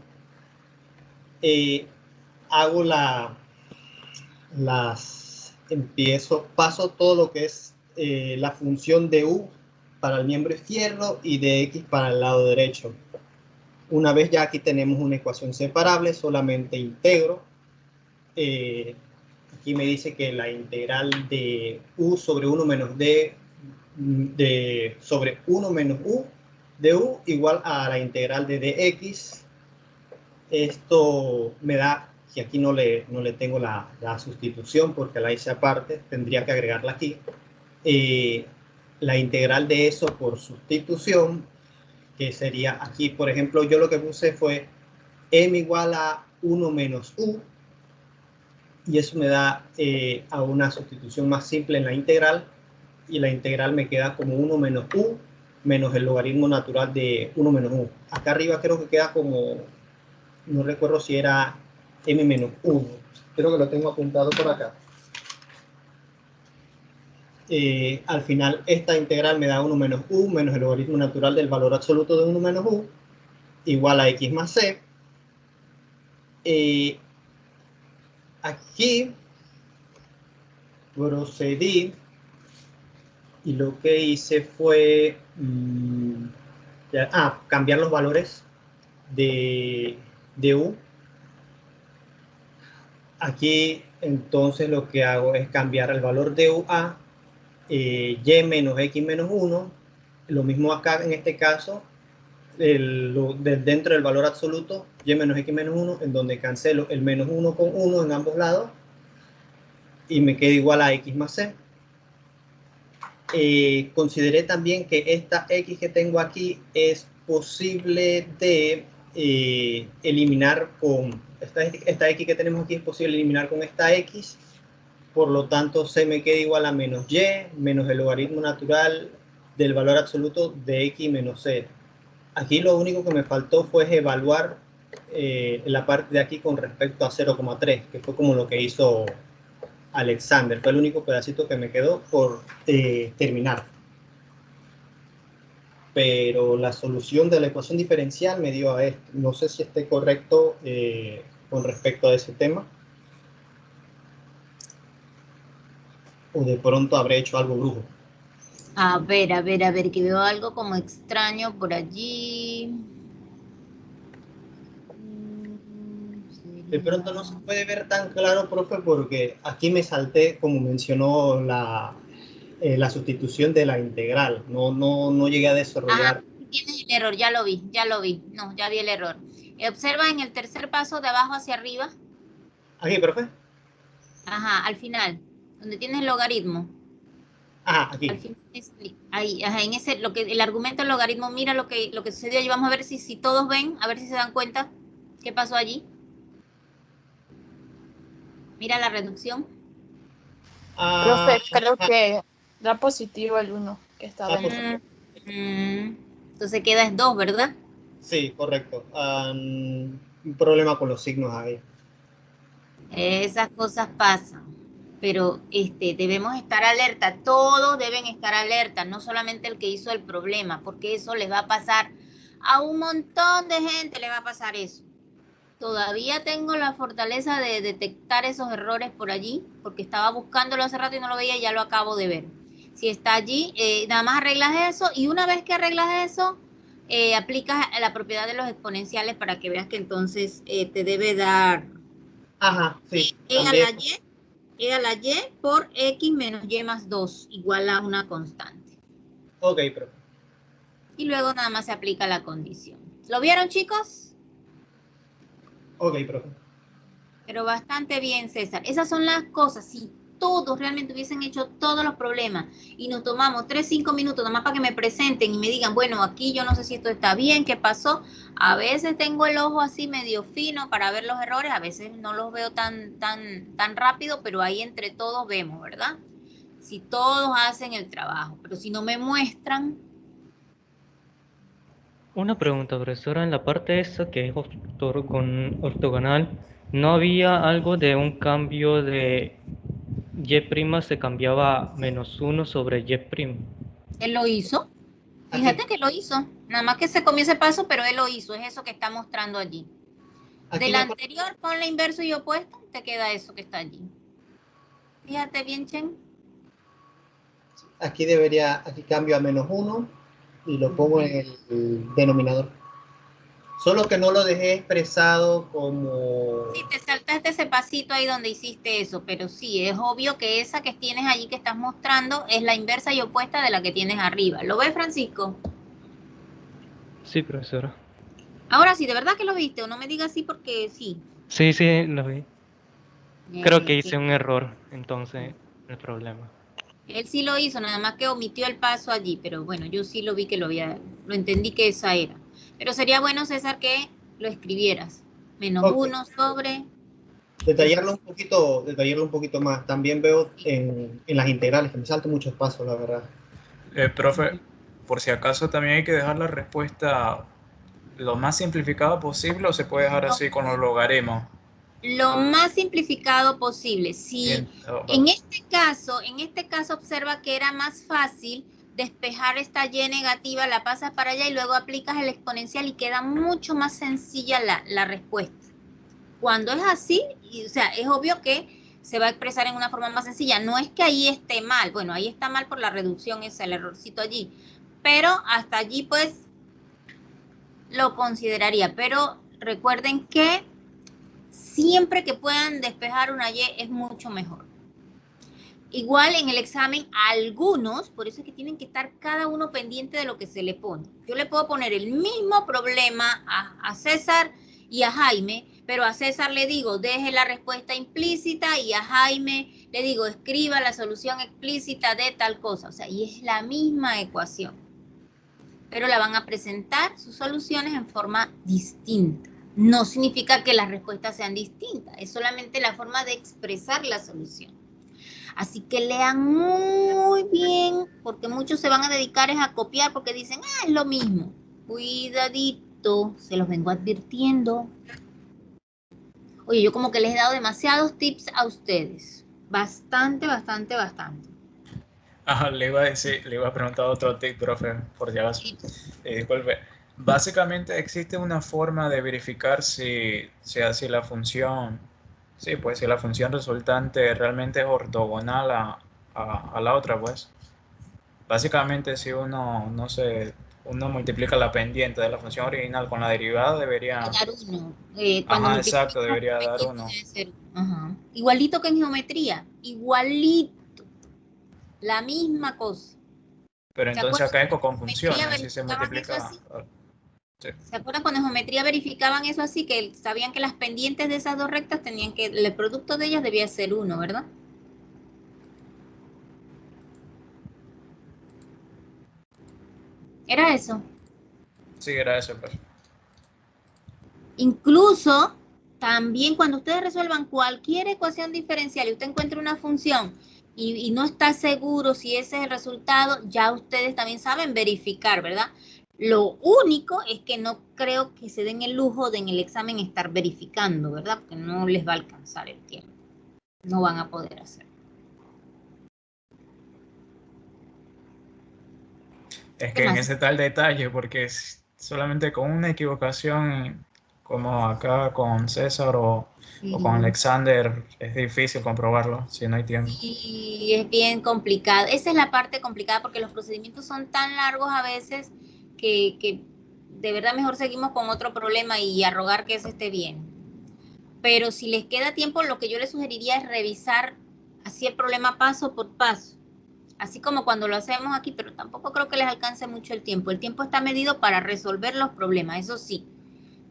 hago paso todo lo que es la función de U para el miembro izquierdo y de X para el lado derecho. Una vez ya aquí tenemos una ecuación separable, solamente integro. Aquí me dice que la integral de U sobre 1 menos D sobre 1 menos U de U igual a la integral de dx. Esto me da, y aquí no le tengo la sustitución porque la hice aparte, tendría que agregarla aquí. La integral de eso por sustitución, que sería aquí, por ejemplo, yo lo que puse fue m igual a 1 menos u, y eso me da a una sustitución más simple en la integral, y la integral me queda como 1 menos u menos el logaritmo natural de 1 menos u. Acá arriba creo que queda como, no recuerdo si era m menos 1, creo que lo tengo apuntado por acá. Al final esta integral me da 1 menos u menos el logaritmo natural del valor absoluto de 1 menos u igual a x más c. Aquí procedí y lo que hice fue cambiar los valores de u. Aquí entonces lo que hago es cambiar el valor de u a y menos x menos 1. Lo mismo acá en este caso, dentro del valor absoluto, y menos x menos 1, en donde cancelo el menos 1 con 1 en ambos lados y me queda igual a x más c. Consideré también que esta x que tengo aquí es posible de eliminar con esta x que tenemos aquí, es posible eliminar con esta x. Por lo tanto, c me queda igual a menos y menos el logaritmo natural del valor absoluto de x menos c. Aquí lo único que me faltó fue evaluar la parte de aquí con respecto a 0,3, que fue como lo que hizo Alexander. Fue el único pedacito que me quedó por terminar. Pero la solución de la ecuación diferencial me dio a esto. No sé si esté correcto con respecto a ese tema. O de pronto habré hecho algo brujo. A ver, que veo algo como extraño por allí. De pronto no se puede ver tan claro, profe, porque aquí me salté, como mencionó la sustitución de la integral. No llegué a desarrollar. Ajá, tienes el error, ya lo vi. No, ya vi el error. Observa en el tercer paso de abajo hacia arriba. Aquí, profe. Ajá, al final, donde tienes el logaritmo. Ajá, aquí. Al final, ahí, ajá, en ese, el argumento del logaritmo, mira lo que sucedió allí. Vamos a ver si todos ven, a ver si se dan cuenta qué pasó allí. Mira la reducción. Profe, creo que da positivo el 1 que estaba en Entonces queda es 2, ¿verdad? Sí, correcto. Un problema con los signos ahí. Esas cosas pasan, pero debemos estar alerta. Todos deben estar alerta, no solamente el que hizo el problema, porque eso les va a pasar a un montón de gente, le va a pasar eso. Todavía tengo la fortaleza de detectar esos errores por allí, porque estaba buscándolo hace rato y no lo veía y ya lo acabo de ver. Si está allí, nada más arreglas eso, y una vez que arreglas eso, aplicas la propiedad de los exponenciales para que veas que entonces te debe dar Ajá, sí. E a la y por x menos y más 2 igual a una constante. Ok, profe. Y luego nada más se aplica la condición. ¿Lo vieron, chicos? Ok, profe. Pero bastante bien, César. Esas son las cosas. Si todos realmente hubiesen hecho todos los problemas y nos tomamos 3-5 minutos nomás para que me presenten y me digan, bueno, aquí yo no sé si esto está bien, ¿qué pasó? A veces tengo el ojo así medio fino para ver los errores, a veces no los veo tan rápido, pero ahí entre todos vemos, ¿verdad? Si todos hacen el trabajo, pero si no me muestran. Una pregunta, profesora, en la parte esa que es ortogonal, ¿no había algo de un cambio de y' se cambiaba a -1 sobre y'? Él lo hizo. Fíjate que lo hizo. Nada más que se comió ese paso, pero él lo hizo. Es eso que está mostrando allí. Aquí Del me- anterior, ponle inverso y opuesto, te queda eso que está allí. Fíjate bien, Chen. aquí cambio a -1 y lo pongo en el denominador. Solo que no lo dejé expresado como... Sí, te saltaste ese pasito ahí donde hiciste eso, pero sí, es obvio que esa que tienes allí que estás mostrando es la inversa y opuesta de la que tienes arriba. ¿Lo ves, Francisco? Sí, profesora. Ahora sí, ¿de verdad que lo viste? O no me digas sí porque sí. Sí, sí, lo vi. Creo que hice Que un error, entonces, el problema. él sí lo hizo, nada más que omitió el paso allí, pero bueno, yo sí lo vi que lo entendí que esa era. Pero sería bueno, César, que lo escribieras. Ok. -1 sobre... Detallarlo un poquito más. También veo en las integrales que me salto muchos pasos, la verdad. Profe, por si acaso también hay que dejar la respuesta lo más simplificada posible o se puede dejar así con los logaritmos. Lo más simplificado posible. Si en este caso observa que era más fácil despejar esta y negativa, la pasas para allá y luego aplicas el exponencial y queda mucho más sencilla la respuesta. Cuando es así, o sea, es obvio que se va a expresar en una forma más sencilla. No es que ahí esté mal, bueno, ahí está mal por la reducción, es el errorcito allí, pero hasta allí pues lo consideraría. Pero recuerden que siempre que puedan despejar una Y es mucho mejor. Igual en el examen, algunos, por eso es que tienen que estar cada uno pendiente de lo que se le pone. Yo le puedo poner el mismo problema a César y a Jaime, pero a César le digo, deje la respuesta implícita y a Jaime le digo, escriba la solución explícita de tal cosa. O sea, y es la misma ecuación. Pero la van a presentar sus soluciones en forma distinta. No significa que las respuestas sean distintas, es solamente la forma de expresar la solución. Así que lean muy bien, porque muchos se van a dedicar a copiar porque dicen, es lo mismo. Cuidadito, se los vengo advirtiendo. Oye, yo como que les he dado demasiados tips a ustedes. Bastante. Le iba a decir, le iba a preguntar otro tip, profe, por si acaso. Disculpe. Básicamente existe una forma de verificar si la función, sí, pues si la función resultante realmente es ortogonal a la otra, pues. Básicamente si uno, no sé, uno multiplica la pendiente de la función original con la derivada, debería... Dar uno. Ajá, exacto, debería dar uno. Debe ser, ajá. Igualito que en geometría, igualito. La misma cosa. Pero ¿Se entonces acá acuerdan? es con Geometría funciones, si se verificaban eso multiplica... así. Sí. ¿Se acuerdan cuando en geometría verificaban eso así? Que sabían que las pendientes de esas dos rectas tenían que, el producto de ellas debía ser 1, ¿verdad? Era eso. Sí, era eso, pues. Incluso, también cuando ustedes resuelvan cualquier ecuación diferencial y usted encuentra una función y no está seguro si ese es el resultado, ya ustedes también saben verificar, ¿verdad? Lo único es que no creo que se den el lujo de en el examen estar verificando, ¿verdad? Porque no les va a alcanzar el tiempo. No van a poder hacerlo. Es que en ese tal detalle, porque solamente con una equivocación, como acá con César o con Alexander, es difícil comprobarlo si no hay tiempo. Y es bien complicado. Esa es la parte complicada porque los procedimientos son tan largos a veces que de verdad mejor seguimos con otro problema y a rogar que ese esté bien. Pero si les queda tiempo, lo que yo les sugeriría es revisar así el problema paso por paso. Así como cuando lo hacemos aquí, pero tampoco creo que les alcance mucho el tiempo. El tiempo está medido para resolver los problemas, eso sí.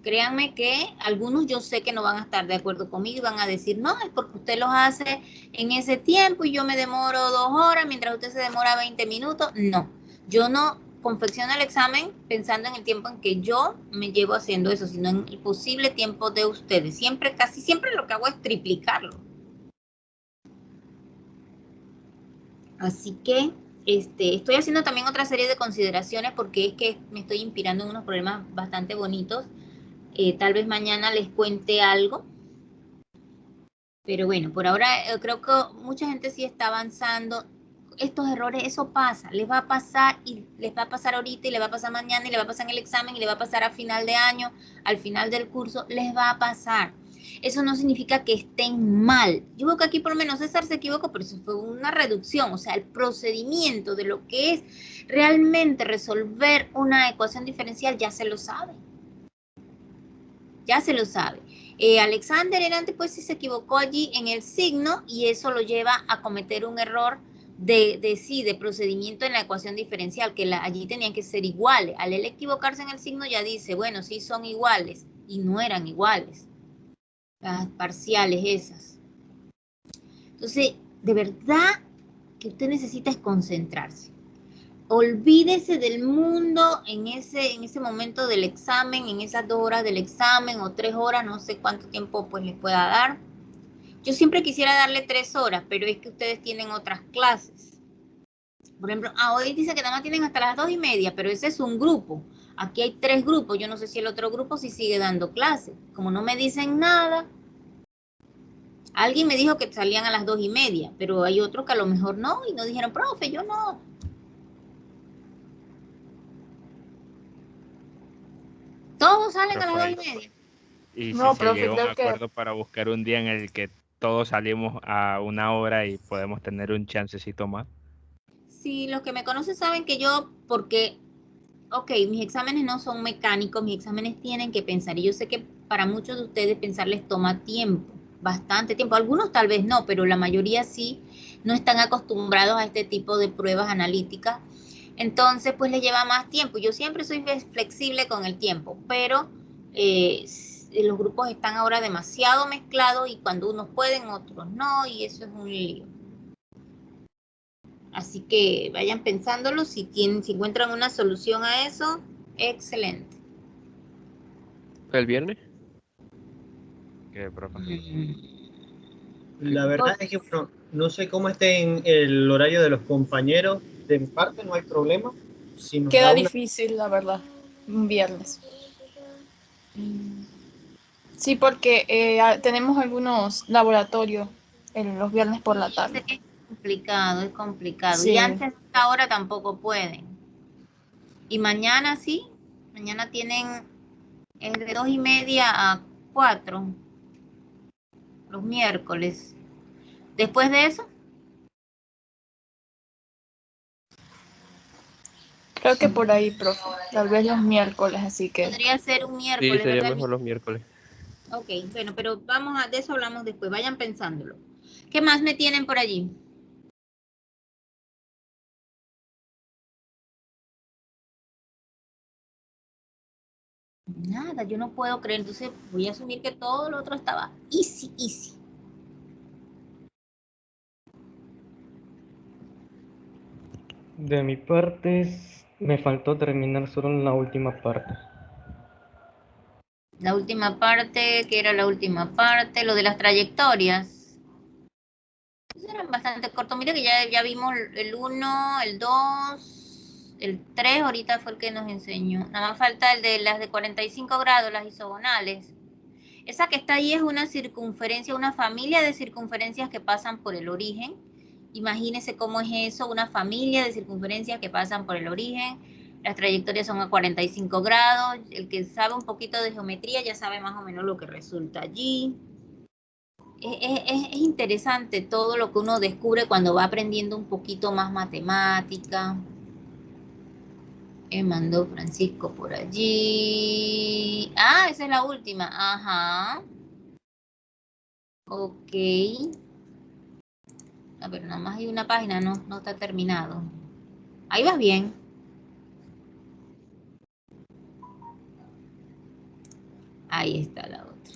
Créanme que algunos yo sé que no van a estar de acuerdo conmigo y van a decir, no, es porque usted los hace en ese tiempo y yo me demoro 2 horas mientras usted se demora 20 minutos. No, yo no confecciono el examen pensando en el tiempo en que yo me llevo haciendo eso, sino en el posible tiempo de ustedes. Siempre, casi siempre lo que hago es triplicarlo. Así que estoy haciendo también otra serie de consideraciones porque es que me estoy inspirando en unos problemas bastante bonitos. Tal vez mañana les cuente algo. Pero bueno, por ahora creo que mucha gente sí está avanzando. estos errores, eso pasa, les va a pasar y les va a pasar ahorita y les va a pasar mañana y les va a pasar en el examen y les va a pasar a final de año, al final del curso, les va a pasar. Eso no significa que estén mal. Yo veo que aquí por lo menos César se equivocó, pero eso fue una reducción, o sea, el procedimiento de lo que es realmente resolver una ecuación diferencial ya se lo sabe. Ya se lo sabe. Alexander Herante pues sí se equivocó allí en el signo y eso lo lleva a cometer un error de procedimiento en la ecuación diferencial, que allí tenían que ser iguales. Al él equivocarse en el signo ya dice, bueno, sí son iguales y no eran iguales. Las parciales esas. Entonces, de verdad que usted necesita es concentrarse. Olvídese del mundo en ese momento del examen, en esas 2 horas del examen o 3 horas, no sé cuánto tiempo pues les pueda dar. Yo siempre quisiera darle 3 horas, pero es que ustedes tienen otras clases. Por ejemplo, hoy dice que nada más tienen hasta las 2:30, pero ese es un grupo. Aquí hay 3 grupos, yo no sé si el otro grupo sí sigue dando clases. Como no me dicen nada, alguien me dijo que salían a las 2:30, pero hay otros que a lo mejor no, y no dijeron, profe, yo no. Todos salen a las 2:30. Y si No, se profe, llega a un creo que acuerdo para buscar un día en el que todos salimos a 1 hora y podemos tener un chancecito más. Sí, los que me conocen saben que yo, porque, ok, mis exámenes no son mecánicos, mis exámenes tienen que pensar. Y yo sé que para muchos de ustedes pensar les toma tiempo, bastante tiempo. Algunos tal vez no, pero la mayoría sí no están acostumbrados a este tipo de pruebas analíticas. Entonces, pues les lleva más tiempo. Yo siempre soy flexible con el tiempo, pero los grupos están ahora demasiado mezclados y cuando unos pueden, otros no, y eso es un lío. Así que vayan pensándolo, si encuentran una solución a eso, excelente. ¿El viernes? ¿Qué, profe? La verdad es que bueno, no sé cómo esté en el horario de los compañeros. De mi parte no hay problema. Si nos queda da una... difícil, la verdad, un viernes. Sí, porque tenemos algunos laboratorios los viernes por la tarde. Es complicado, es complicado. Sí. Y antes de esta hora tampoco pueden. Y mañana sí, mañana tienen de 2:30 a 4, los miércoles. Después de eso, Creo que por ahí, profe. Tal vez los miércoles, así que. podría ser un Sí, miércoles, sería ¿verdad? mejor los miércoles. Ok, bueno, pero de eso hablamos después, vayan pensándolo. ¿Qué más me tienen por allí? Nada, yo no puedo creer, entonces voy a asumir que todo lo otro estaba easy, easy. De mi parte, me faltó terminar solo la última parte. La última parte, ¿qué era la última parte? Lo de las trayectorias. Esos eran bastante cortos. Mira que ya vimos el 1, el 2, el 3, ahorita fue el que nos enseñó. Nada más falta el de las de 45 grados, las isogonales. Esa que está ahí es una circunferencia, una familia de circunferencias que pasan por el origen. Imagínense cómo es eso, una familia de circunferencias que pasan por el origen. Las trayectorias son a 45 grados. El que sabe un poquito de geometría ya sabe más o menos lo que resulta allí. Es interesante todo lo que uno descubre cuando va aprendiendo un poquito más matemática. Mandó Francisco por allí. Ah, esa es la última. Ajá. Ok. A ver, nada más hay una página, no está terminado. Ahí vas bien. Ahí está la otra.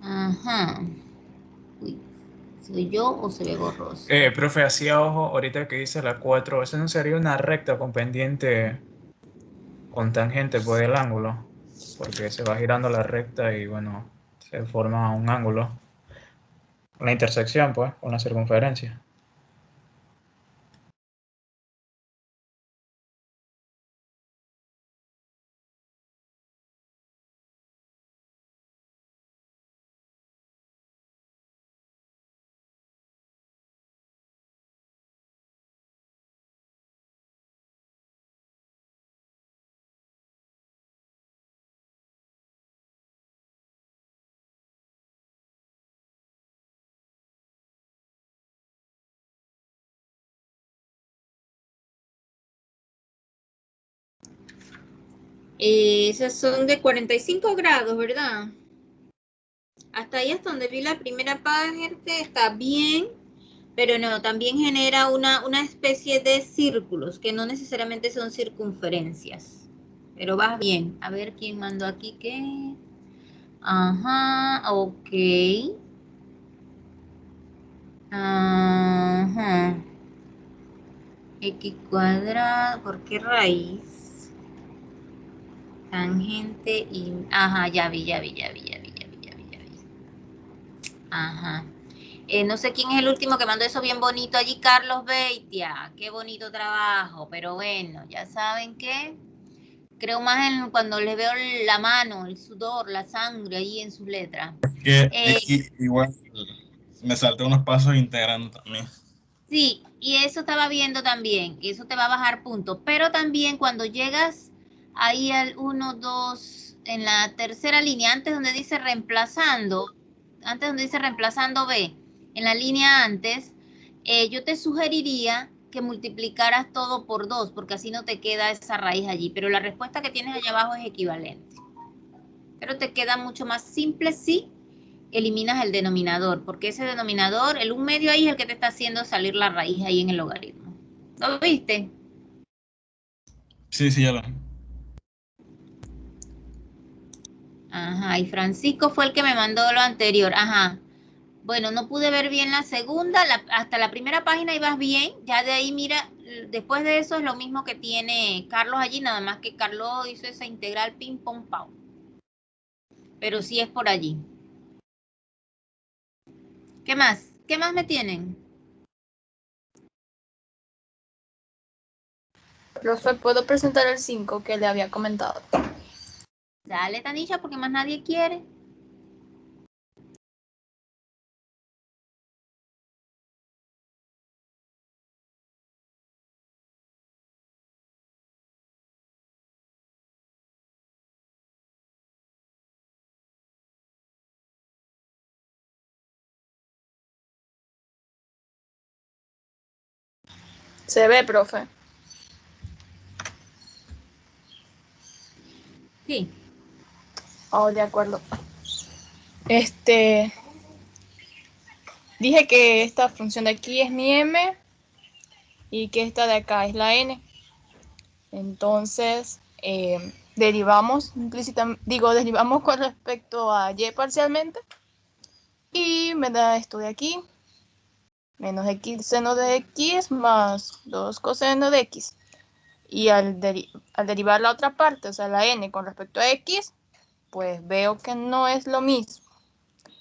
Ajá. Uy, ¿soy yo o se ve borroso? Profe, hacía ojo, ahorita que dice la 4, ¿eso no sería una recta con pendiente con tangente por el ángulo? Porque se va girando la recta y bueno, se forma un ángulo. La intersección, pues, con la circunferencia. Esas son de 45 grados, ¿verdad? Hasta ahí, hasta donde vi la primera parte, está bien, pero no, también genera una especie de círculos, que no necesariamente son circunferencias. Pero vas bien. A ver quién mandó aquí qué. Ajá, ok. Ajá. X cuadrado, ¿por qué raíz? Tangente y... Ajá, ya vi. Ajá. No sé quién es el último que mandó eso bien bonito allí, Carlos Beitia. Qué bonito trabajo, pero bueno, ya saben que creo más en cuando les veo la mano, el sudor, la sangre ahí en sus letras. Que igual me salté unos pasos integrando también. Sí, y eso estaba viendo también, y eso te va a bajar puntos, pero también cuando llegas ahí al 1, 2, en la tercera línea, antes donde dice reemplazando B, en la línea antes, yo te sugeriría que multiplicaras todo por 2, porque así no te queda esa raíz allí, pero la respuesta que tienes allá abajo es equivalente. Pero te queda mucho más simple si eliminas el denominador, porque ese denominador, el 1 medio ahí es el que te está haciendo salir la raíz ahí en el logaritmo. ¿Lo viste? Sí, ya lo. Ajá, y Francisco fue el que me mandó lo anterior. Ajá. Bueno, no pude ver bien la segunda, hasta la primera página ibas bien, ya de ahí mira, después de eso es lo mismo que tiene Carlos allí, nada más que Carlos hizo esa integral ping pong pau. Pero sí es por allí. ¿Qué más? ¿Qué más me tienen? Profe, ¿puedo presentar el 5 que le había comentado? Dale, Tanisha, porque más nadie quiere. Se ve, profe. Sí. Oh, de acuerdo. Dije que esta función de aquí es mi m y que esta de acá es la n. Entonces, derivamos derivamos con respecto a y parcialmente y me da esto de aquí, menos x seno de x más 2 coseno de x. Y al derivar la otra parte, o sea, la n con respecto a x, pues veo que no es lo mismo.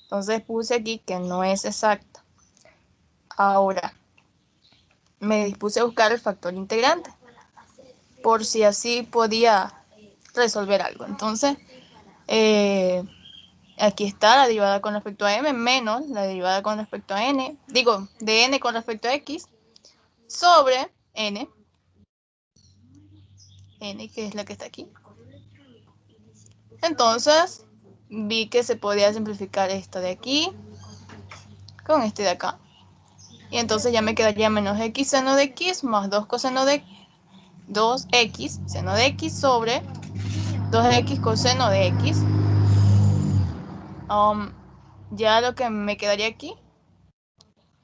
Entonces puse aquí que no es exacta. Ahora, me dispuse a buscar el factor integrante, por si así podía resolver algo. Entonces, aquí está la derivada con respecto a m menos la derivada con respecto a n, de n con respecto a x, sobre n que es la que está aquí. Entonces, vi que se podía simplificar esta de aquí con este de acá. Y entonces ya me quedaría menos x seno de x más 2 coseno de 2x seno de x sobre 2x coseno de x. Ya lo que me quedaría aquí.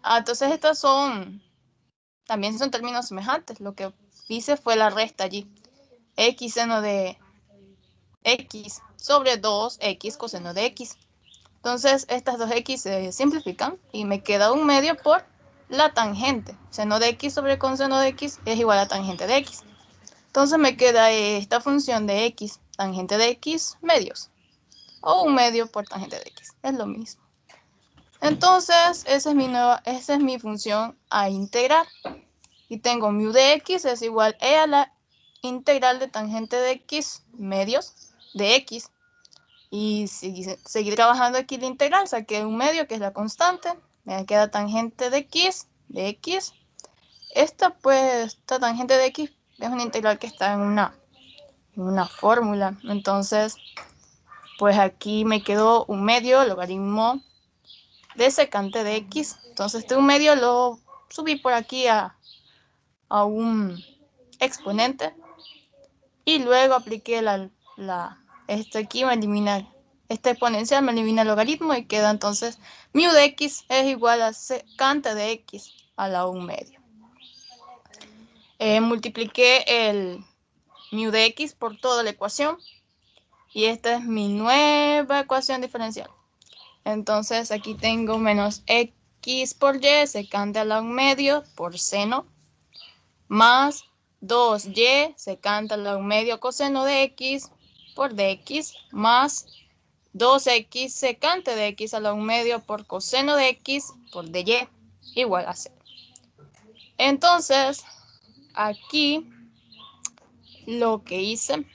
Entonces estas también son términos semejantes. Lo que hice fue la resta allí. X seno de x sobre 2x coseno de x. Entonces estas dos x se simplifican y me queda un medio por la tangente. Seno de x sobre coseno de x es igual a tangente de x. Entonces me queda esta función de x, tangente de x, medios. O un medio por tangente de x. Es lo mismo. Entonces esa es mi función a integrar. Y tengo mu de x es igual a la integral de tangente de x, medios, de x. Y seguir trabajando aquí la integral, saqué un medio que es la constante, me queda tangente de x. Esta tangente de x es una integral que está en una fórmula. Entonces, pues aquí me quedó un medio logaritmo de secante de x. Entonces, un medio lo subí por aquí a un exponente y luego apliqué esto aquí me elimina, este exponencial me elimina el logaritmo y queda entonces mu de x es igual a secante de x a la 1/2. Multipliqué el mu de x por toda la ecuación y esta es mi nueva ecuación diferencial. Entonces aquí tengo menos x por y secante a la 1/2 por seno más 2y secante a la 1/2 coseno de x por dx más 2x secante de x a la 1/2 por coseno de x por dy igual a 0. Entonces, aquí lo que hice,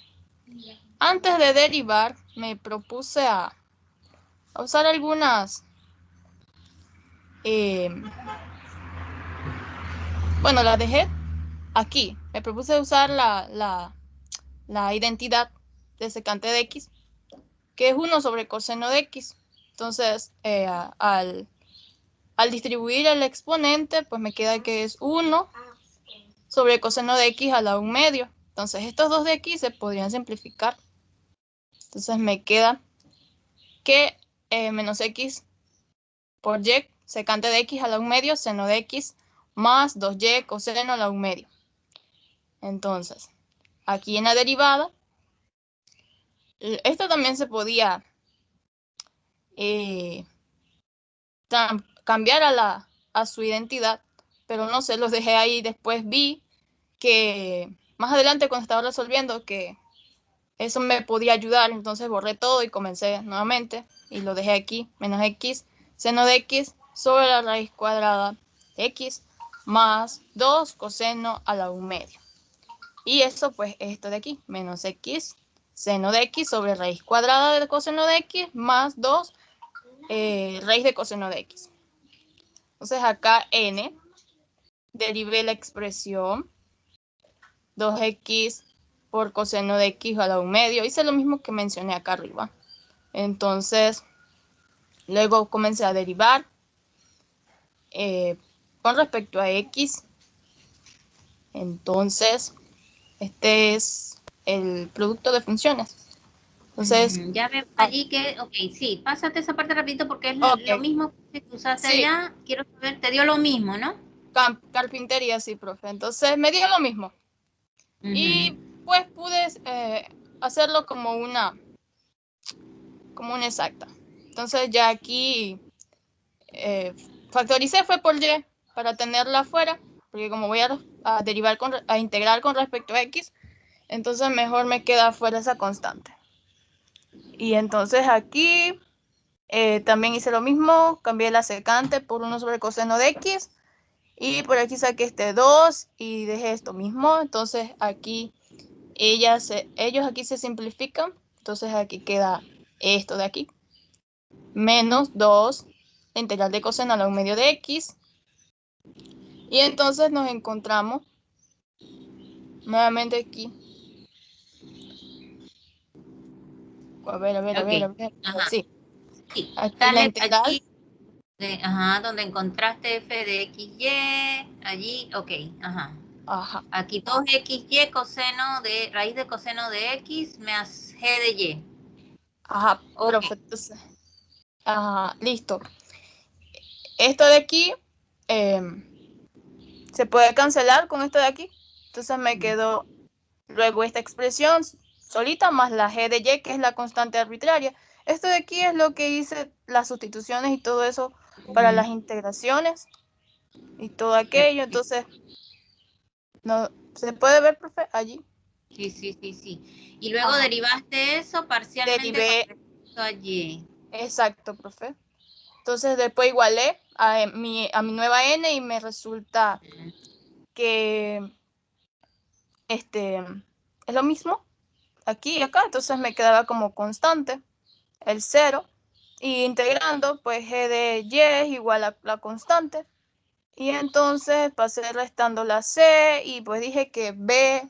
antes de derivar, me propuse a usar algunas, bueno, la dejé aquí. Me propuse usar la identidad de secante de x, que es 1 sobre coseno de x. Entonces, al distribuir el exponente, pues me queda que es 1 sobre coseno de x a la 1/2. Entonces, estos dos de aquí se podrían simplificar. Entonces, me queda que menos x por y secante de x a la 1/2 seno de x más 2y coseno a la 1/2. Entonces, aquí en la derivada, esto también se podía cambiar a su identidad, pero no sé, los dejé ahí. Después vi que más adelante cuando estaba resolviendo que eso me podía ayudar, entonces borré todo y comencé nuevamente y lo dejé aquí, menos x seno de x sobre la raíz cuadrada de x más 2 coseno a la 1/2. Y eso pues esto de aquí, menos x seno de x sobre raíz cuadrada de coseno de x más 2 raíz de coseno de x. Entonces acá n, derivé la expresión 2x por coseno de x a la 1/2. Hice lo mismo que mencioné acá arriba. Entonces, luego comencé a derivar con respecto a x. Entonces, este es el producto de funciones. Entonces, ya veo allí que, ok, sí, pásate esa parte rapidito porque es lo mismo que usaste allá. Quiero saber, te dio lo mismo, ¿no? Carpintería, sí, profe. Entonces, me dio lo mismo. Y pues pude hacerlo como una exacta. Entonces ya aquí factoricé fue por y para tenerla afuera, porque como voy a derivar a integrar con respecto a x, entonces mejor me queda afuera esa constante. Y entonces aquí también hice lo mismo, cambié la secante por 1 sobre coseno de x y por aquí saqué este 2 y dejé esto mismo. Entonces aquí ellos aquí se simplifican, entonces aquí queda esto de aquí, menos 2, la integral de coseno a la 1/2 de x, y entonces nos encontramos nuevamente aquí. A ver. Ajá. Sí. Aquí dale, la integral. Aquí, donde encontraste f de xy, allí, ok, ajá. Aquí 2xy coseno de raíz de coseno de x más g de y. Ajá, perfecto. Listo. Esto de aquí se puede cancelar con esto de aquí. Entonces me quedó luego esta expresión solita más la g de y, que es la constante arbitraria. Esto de aquí es lo que hice, las sustituciones y todo eso para las integraciones y todo aquello. Entonces, no se puede ver, profe, allí. Sí. Y luego derivaste eso parcialmente con respecto a y. Exacto, profe. Entonces después igualé a mi nueva n y me resulta que es lo mismo aquí y acá. Entonces me quedaba como constante el 0 y integrando pues g de y es igual a la constante. Y entonces pasé restando la c y pues dije que b,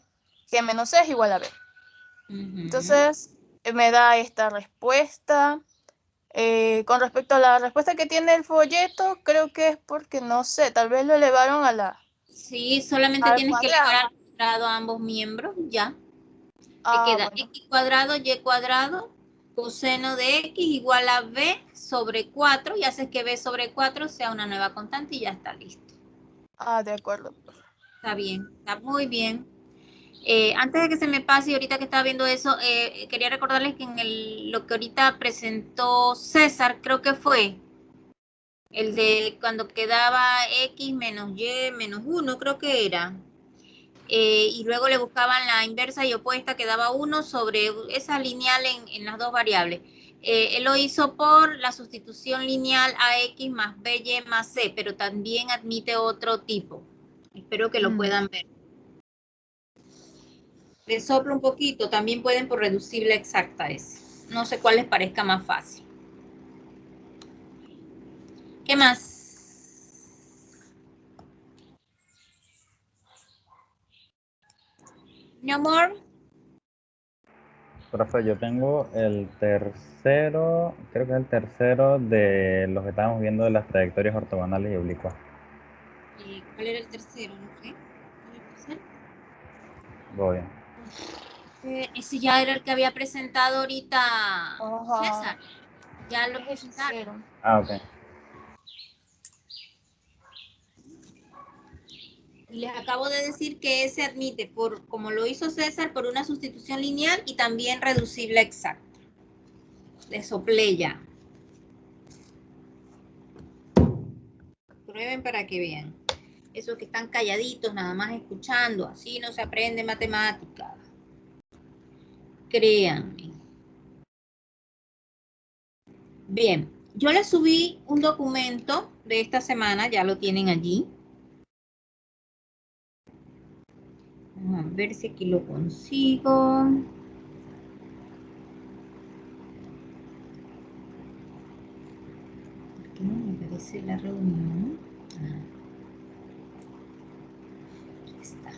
g menos c es igual a b. Entonces me da esta respuesta. Con respecto a la respuesta que tiene el folleto, creo que es porque, no sé, tal vez lo elevaron a la... Sí, solamente tienes que elevar al cuadrado a ambos miembros, ya. queda bueno. x cuadrado y cuadrado coseno de x igual a b sobre 4 y haces que b sobre 4 sea una nueva constante y ya está listo. De acuerdo. Está bien, está muy bien. Antes de que se me pase, y ahorita que estaba viendo eso, quería recordarles que en lo que ahorita presentó César, creo que fue el de cuando quedaba x menos y menos 1, creo que era. Y luego le buscaban la inversa y opuesta, que daba 1 sobre esa lineal en las dos variables. Él lo hizo por la sustitución lineal ax más by más c, pero también admite otro tipo. Espero que lo puedan ver. Les soplo un poquito, también pueden por reducible exacta ese. No sé cuál les parezca más fácil. ¿Qué más? No more. Profe, yo tengo el tercero, creo que es el tercero de los que estábamos viendo de las trayectorias ortogonales y oblicuas. ¿Cuál era el tercero? No sé. ¿Cuál era el tercero? Voy. Ese ya era el que había presentado ahorita César. Ya lo presentaron. Ok. Y les acabo de decir que ese admite, como lo hizo César, por una sustitución lineal y también reducible exacta. Les soplé ya. Prueben para que vean. Esos que están calladitos, nada más escuchando, así no se aprende matemática. Créanme. Bien, yo les subí un documento de esta semana, ya lo tienen allí. Vamos a ver si aquí lo consigo. ¿Por qué no me aparece la reunión? Aquí está.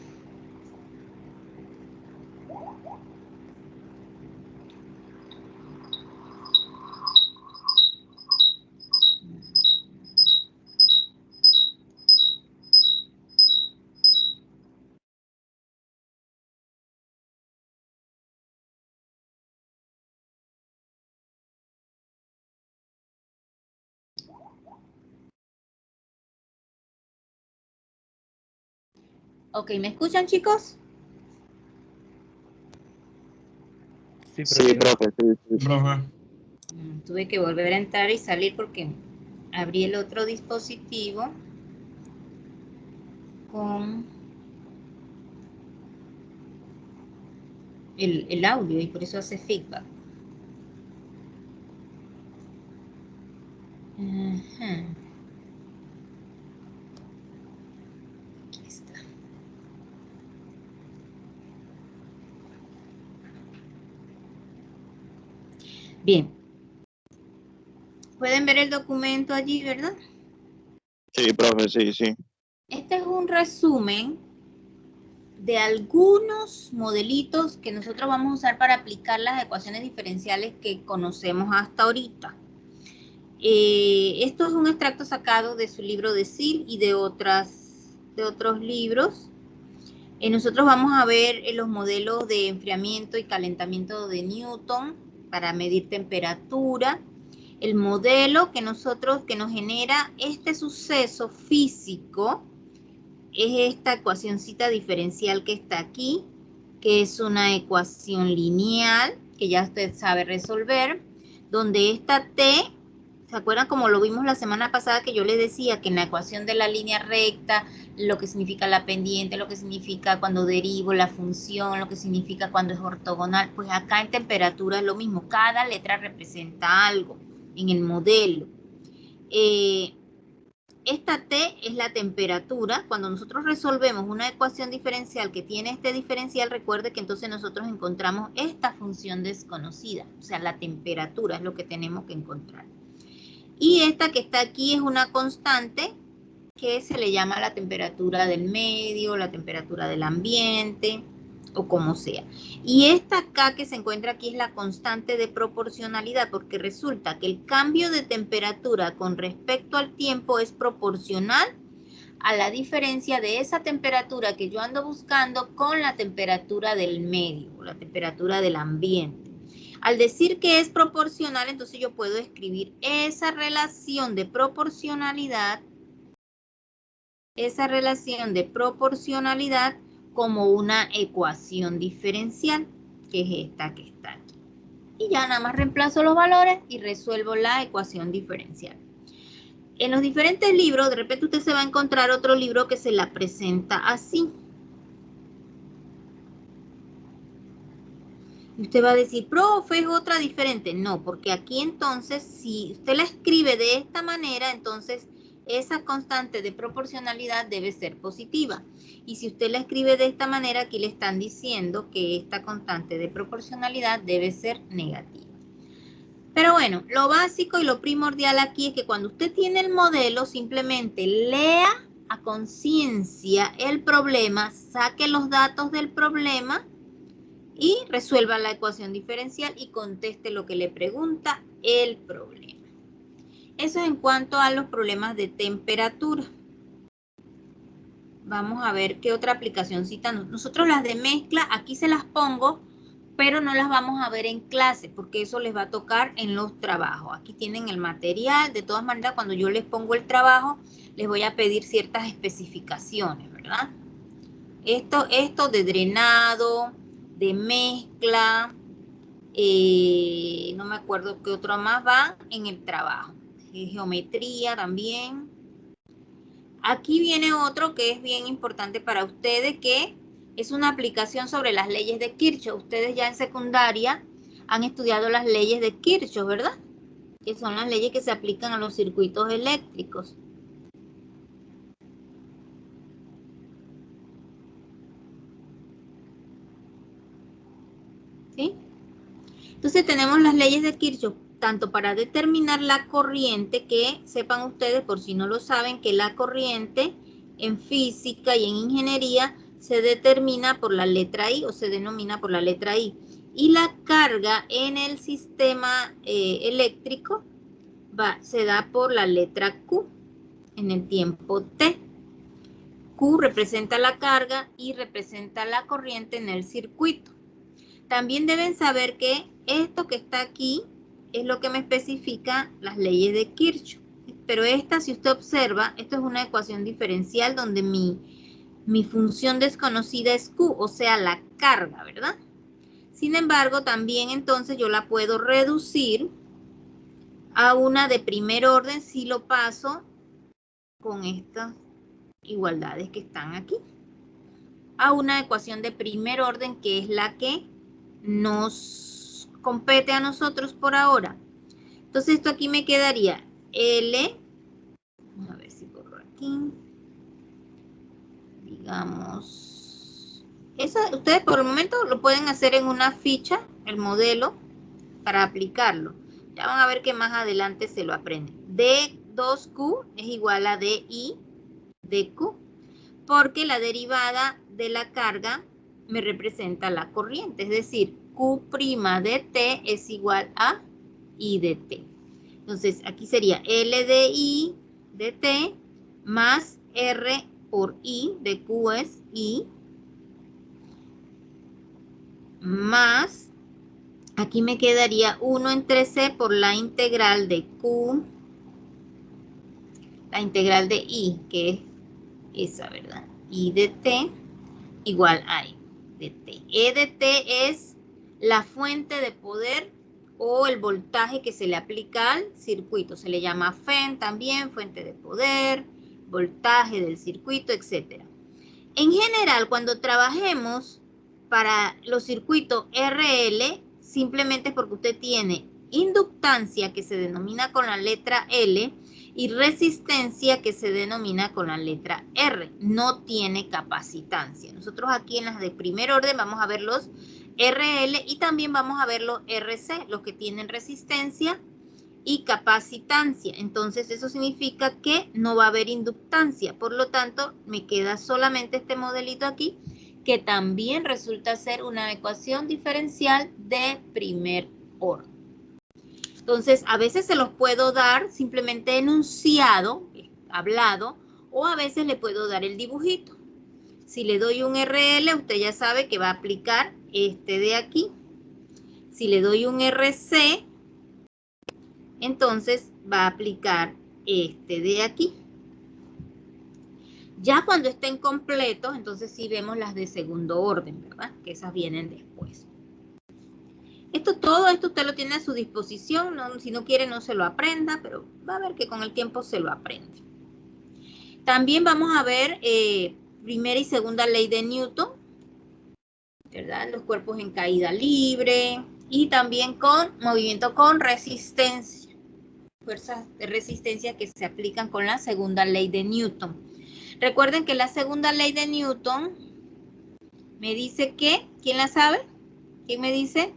Ok, ¿me escuchan, chicos? Sí, profe. Tuve que volver a entrar y salir porque abrí el otro dispositivo con el audio y por eso hace feedback. Ajá. Aquí está. Bien. Pueden ver el documento allí, ¿verdad? Sí, profe, sí. Este es un resumen de algunos modelitos que nosotros vamos a usar para aplicar las ecuaciones diferenciales que conocemos hasta ahorita. Esto es un extracto sacado de su libro de SIL y de otros libros. Nosotros vamos a ver los modelos de enfriamiento y calentamiento de Newton para medir temperatura. El modelo que nos genera este suceso físico es esta ecuacioncita diferencial que está aquí, que es una ecuación lineal, que ya usted sabe resolver, donde esta T, ¿se acuerdan como lo vimos la semana pasada que yo les decía que en la ecuación de la línea recta, lo que significa la pendiente, lo que significa cuando derivo la función, lo que significa cuando es ortogonal? Pues acá en temperatura es lo mismo, cada letra representa algo en el modelo. Esta T es la temperatura. Cuando nosotros resolvemos una ecuación diferencial que tiene este diferencial, recuerde que entonces nosotros encontramos esta función desconocida, o sea, la temperatura es lo que tenemos que encontrar. Y esta que está aquí es una constante que se le llama la temperatura del medio, la temperatura del ambiente, o como sea. Y esta acá que se encuentra aquí es la constante de proporcionalidad, porque resulta que el cambio de temperatura con respecto al tiempo es proporcional a la diferencia de esa temperatura que yo ando buscando con la temperatura del medio, o la temperatura del ambiente. Al decir que es proporcional, entonces yo puedo escribir esa relación de proporcionalidad como una ecuación diferencial, que es esta que está aquí. Y ya nada más reemplazo los valores y resuelvo la ecuación diferencial. En los diferentes libros, de repente usted se va a encontrar otro libro que se la presenta así. Y usted va a decir, profe, es otra diferente. No, porque aquí entonces, si usted la escribe de esta manera, entonces esa constante de proporcionalidad debe ser positiva. Y si usted la escribe de esta manera, aquí le están diciendo que esta constante de proporcionalidad debe ser negativa. Pero bueno, lo básico y lo primordial aquí es que cuando usted tiene el modelo, simplemente lea a conciencia el problema, saque los datos del problema y resuelva la ecuación diferencial y conteste lo que le pregunta el problema. Eso es en cuanto a los problemas de temperatura. Vamos a ver qué otra aplicación citan. Nosotros las de mezcla, aquí se las pongo, pero no las vamos a ver en clase, porque eso les va a tocar en los trabajos. Aquí tienen el material. De todas maneras, cuando yo les pongo el trabajo, les voy a pedir ciertas especificaciones, ¿verdad? Esto de drenado, de mezcla, no me acuerdo qué otro más va en el trabajo. Geometría también. Aquí viene otro que es bien importante para ustedes, que es una aplicación sobre las leyes de Kirchhoff. Ustedes ya en secundaria han estudiado las leyes de Kirchhoff, ¿verdad? Que son las leyes que se aplican a los circuitos eléctricos. ¿Sí? Entonces tenemos las leyes de Kirchhoff, tanto para determinar la corriente, que sepan ustedes, por si no lo saben, que la corriente en física y en ingeniería se determina por la letra I, o se denomina por la letra I. Y la carga en el sistema eléctrico se da por la letra Q en el tiempo T. Q representa la carga y representa la corriente en el circuito. También deben saber que esto que está aquí es lo que me especifica las leyes de Kirchhoff. Pero esta, si usted observa, esto es una ecuación diferencial donde mi función desconocida es Q, o sea, la carga, ¿verdad? Sin embargo, también entonces yo la puedo reducir a una de primer orden si lo paso con estas igualdades que están aquí. A una ecuación de primer orden, que es la que nos compete a nosotros por ahora. Entonces esto aquí me quedaría L, vamos a ver si corro aquí, digamos, ustedes por el momento lo pueden hacer en una ficha, el modelo, para aplicarlo. Ya van a ver que más adelante se lo aprenden. D2Q es igual a DI de Q, porque la derivada de la carga me representa la corriente, es decir, Q' de T es igual a I de T. Entonces, aquí sería L de I de T más R por I de Q es I, más, aquí me quedaría 1 entre C por la integral de Q, la integral de I, que es esa, ¿verdad? I de T igual a I de T. E de T es la fuente de poder o el voltaje que se le aplica al circuito. Se le llama FEN también, fuente de poder, voltaje del circuito, etc. En general, cuando trabajemos para los circuitos RL, simplemente es porque usted tiene inductancia, que se denomina con la letra L, y resistencia, que se denomina con la letra R. No tiene capacitancia. Nosotros aquí en las de primer orden vamos a ver los RL y también vamos a ver los RC, los que tienen resistencia y capacitancia. Entonces eso significa que no va a haber inductancia. Por lo tanto, me queda solamente este modelito aquí, que también resulta ser una ecuación diferencial de primer orden. Entonces, a veces se los puedo dar simplemente enunciado, hablado, O a veces le puedo dar el dibujito. Si le doy un RL, usted ya sabe que va a aplicar este de aquí. Si le doy un RC, entonces va a aplicar este de aquí. Ya cuando estén completos, entonces sí vemos las de segundo orden, ¿verdad? Que esas vienen después. Todo esto usted lo tiene a su disposición. No, si no quiere, no se lo aprenda, pero va a ver que con el tiempo se lo aprende. También vamos a ver primera y segunda ley de Newton, ¿verdad? Los cuerpos en caída libre y también con movimiento con resistencia. Fuerzas de resistencia que se aplican con la segunda ley de Newton. Recuerden que la segunda ley de Newton me dice que, ¿quién la sabe? ¿Quién me dice?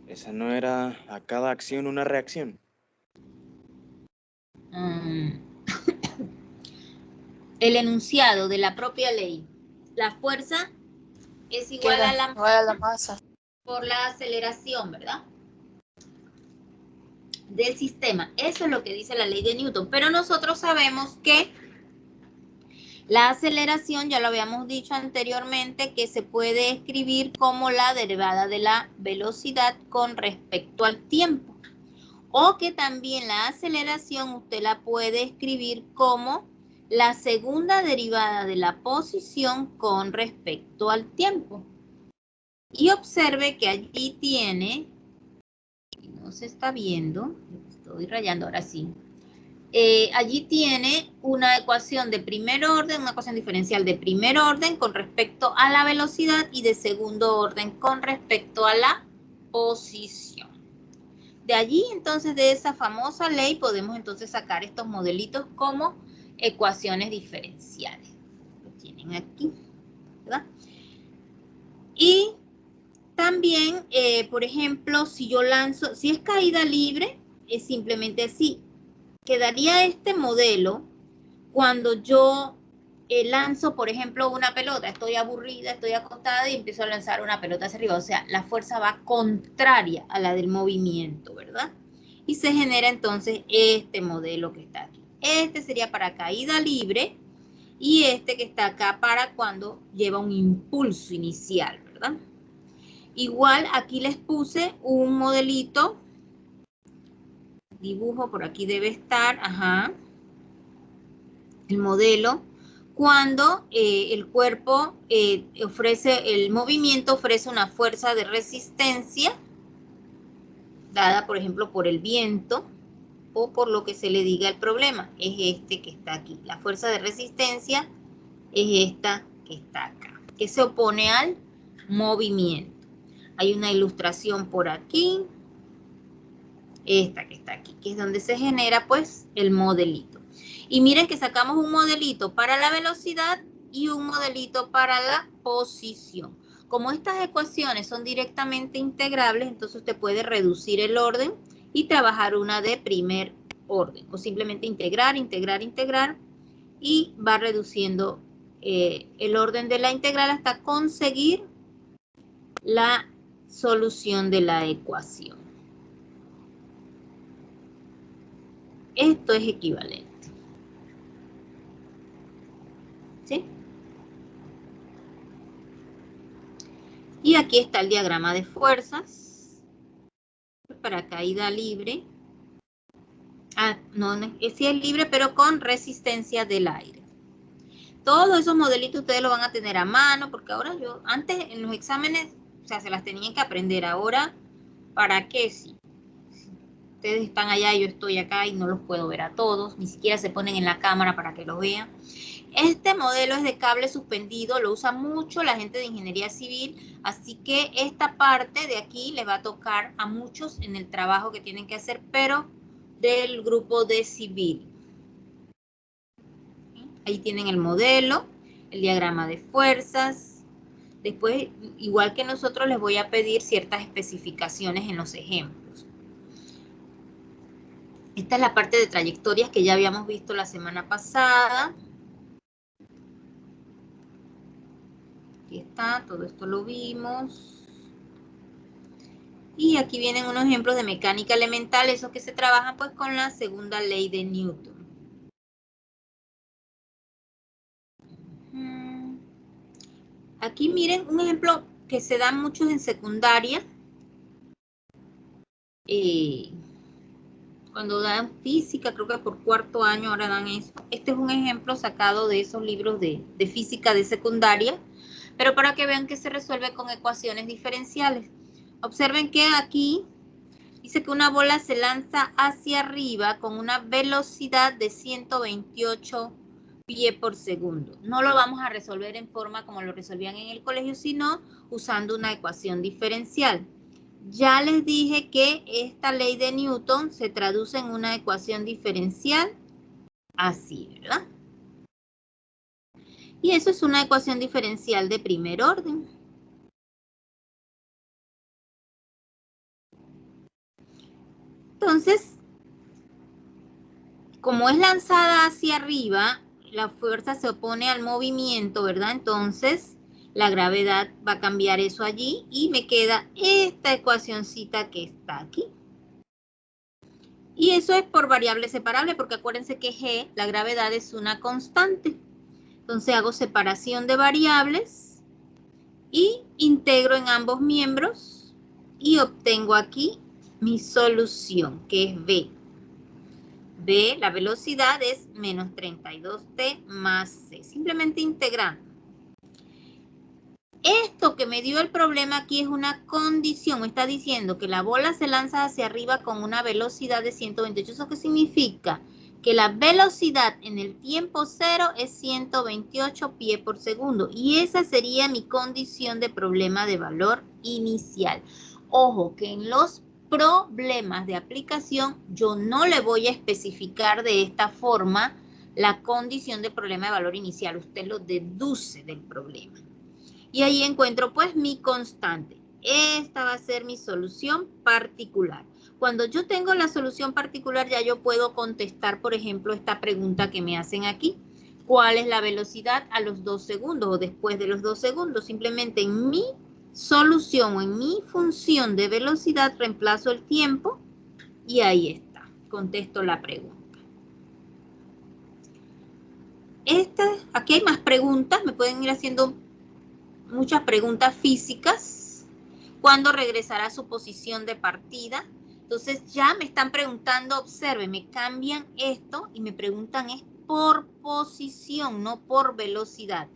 Esa no era a cada acción una reacción. El enunciado de la propia ley. La fuerza es igual a la masa por la aceleración, ¿verdad? Del sistema. Eso es lo que dice la ley de Newton. Pero nosotros sabemos que la aceleración, ya lo habíamos dicho anteriormente, que se puede escribir como la derivada de la velocidad con respecto al tiempo. O que también la aceleración usted la puede escribir como la segunda derivada de la posición con respecto al tiempo. Y observe que allí tiene, no se está viendo, estoy rayando ahora sí. Allí tiene una ecuación de primer orden, una ecuación diferencial de primer orden con respecto a la velocidad y de segundo orden con respecto a la posición. De allí, entonces, de esa famosa ley, podemos entonces sacar estos modelitos como ecuaciones diferenciales. Lo tienen aquí, ¿verdad? Y también, por ejemplo, si yo lanzo, si es caída libre, es simplemente así. Quedaría este modelo cuando yo lanzo, por ejemplo, una pelota. Estoy aburrida, estoy acostada y empiezo a lanzar una pelota hacia arriba. O sea, la fuerza va contraria a la del movimiento, ¿verdad? Y se genera entonces este modelo que está aquí. Este sería para caída libre y este que está acá para cuando lleva un impulso inicial, ¿verdad? Igual aquí les puse un modelito. Dibujo, por aquí debe estar, ajá. El modelo, cuando el cuerpo el movimiento ofrece una fuerza de resistencia, dada, por ejemplo, por el viento, o por lo que se le diga el problema. Es este que está aquí. La fuerza de resistencia es esta que está acá, que se opone al movimiento. Hay una ilustración por aquí, esta que está aquí, que es donde se genera, pues, el modelito. Y miren que sacamos un modelito para la velocidad y un modelito para la posición. Como estas ecuaciones son directamente integrables, entonces usted puede reducir el orden y trabajar una de primer orden. O simplemente integrar, integrar, integrar y va reduciendo el orden de la integral hasta conseguir la solución de la ecuación. Esto es equivalente. ¿Sí? Y aquí está el diagrama de fuerzas para caída libre. No, sí es libre, pero con resistencia del aire. Todos esos modelitos ustedes los van a tener a mano, porque ahora antes en los exámenes, o sea, se las tenían que aprender. Ahora, ¿para qué? Si ustedes están allá y yo estoy acá y no los puedo ver a todos, ni siquiera se ponen en la cámara para que los vean. Este modelo es de cable suspendido, lo usa mucho la gente de ingeniería civil, así que esta parte de aquí les va a tocar a muchos en el trabajo que tienen que hacer, pero del grupo de civil. Ahí tienen el modelo, el diagrama de fuerzas. Después, igual que nosotros, les voy a pedir ciertas especificaciones en los ejemplos. Esta es la parte de trayectorias que ya habíamos visto la semana pasada. Aquí está, todo esto lo vimos. Y aquí vienen unos ejemplos de mecánica elemental, esos que se trabajan pues con la segunda ley de Newton. Aquí miren un ejemplo que se da muchos en secundaria. Cuando dan física, creo que por cuarto año ahora dan eso. Este es un ejemplo sacado de esos libros de física de secundaria, pero para que vean que se resuelve con ecuaciones diferenciales. Observen que aquí dice que una bola se lanza hacia arriba con una velocidad de 128 pies por segundo. No lo vamos a resolver en forma como lo resolvían en el colegio, sino usando una ecuación diferencial. Ya les dije que esta ley de Newton se traduce en una ecuación diferencial así, ¿verdad? Y eso es una ecuación diferencial de primer orden. Entonces, como es lanzada hacia arriba, la fuerza se opone al movimiento, ¿verdad? Entonces, la gravedad va a cambiar eso allí y me queda esta ecuacioncita que está aquí. Y eso es por variable separable, porque acuérdense que G, la gravedad, es una constante. Entonces hago separación de variables y integro en ambos miembros y obtengo aquí mi solución, que es V. V, la velocidad es menos 32T más C. Simplemente integrando. Esto que me dio el problema aquí es una condición. Me está diciendo que la bola se lanza hacia arriba con una velocidad de 128. ¿Eso qué significa? Que la velocidad en el tiempo cero es 128 pies por segundo. Y esa sería mi condición de problema de valor inicial. Ojo, que en los problemas de aplicación yo no le voy a especificar de esta forma la condición de problema de valor inicial. Usted lo deduce del problema. Y ahí encuentro pues mi constante. Esta va a ser mi solución particular. Cuando yo tengo la solución particular ya yo puedo contestar, por ejemplo, esta pregunta que me hacen aquí. ¿Cuál es la velocidad a los 2 segundos o después de los 2 segundos? Simplemente en mi solución o en mi función de velocidad reemplazo el tiempo y ahí está. Contesto la pregunta. Aquí hay más preguntas. Me pueden ir haciendo muchas preguntas físicas. ¿Cuándo regresará a su posición de partida? Entonces ya me están preguntando, observen, me cambian esto y me preguntan es por posición, no por velocidad.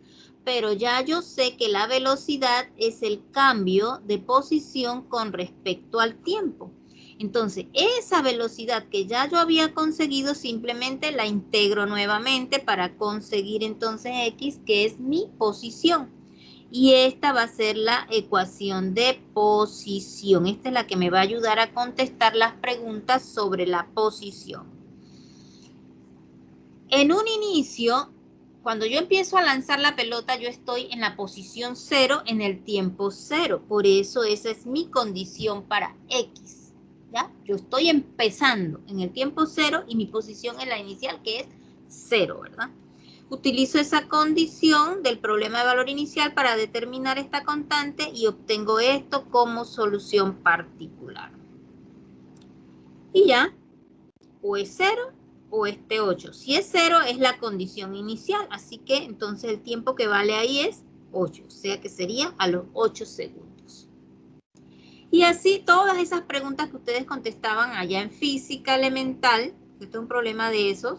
Pero ya yo sé que la velocidad es el cambio de posición con respecto al tiempo. Entonces, esa velocidad que ya yo había conseguido, simplemente la integro nuevamente para conseguir entonces X, que es mi posición. Y esta va a ser la ecuación de posición. Esta es la que me va a ayudar a contestar las preguntas sobre la posición. En un inicio, cuando yo empiezo a lanzar la pelota, yo estoy en la posición 0 en el tiempo 0. Por eso esa es mi condición para X. ¿Ya? Yo estoy empezando en el tiempo 0 y mi posición es la inicial, que es 0, ¿verdad? Utilizo esa condición del problema de valor inicial para determinar esta constante y obtengo esto como solución particular. Y ya, o es 0 o es T8. Si es 0 es la condición inicial, así que entonces el tiempo que vale ahí es 8, o sea que sería a los 8 segundos. Y así todas esas preguntas que ustedes contestaban allá en física elemental, esto es un problema de esos.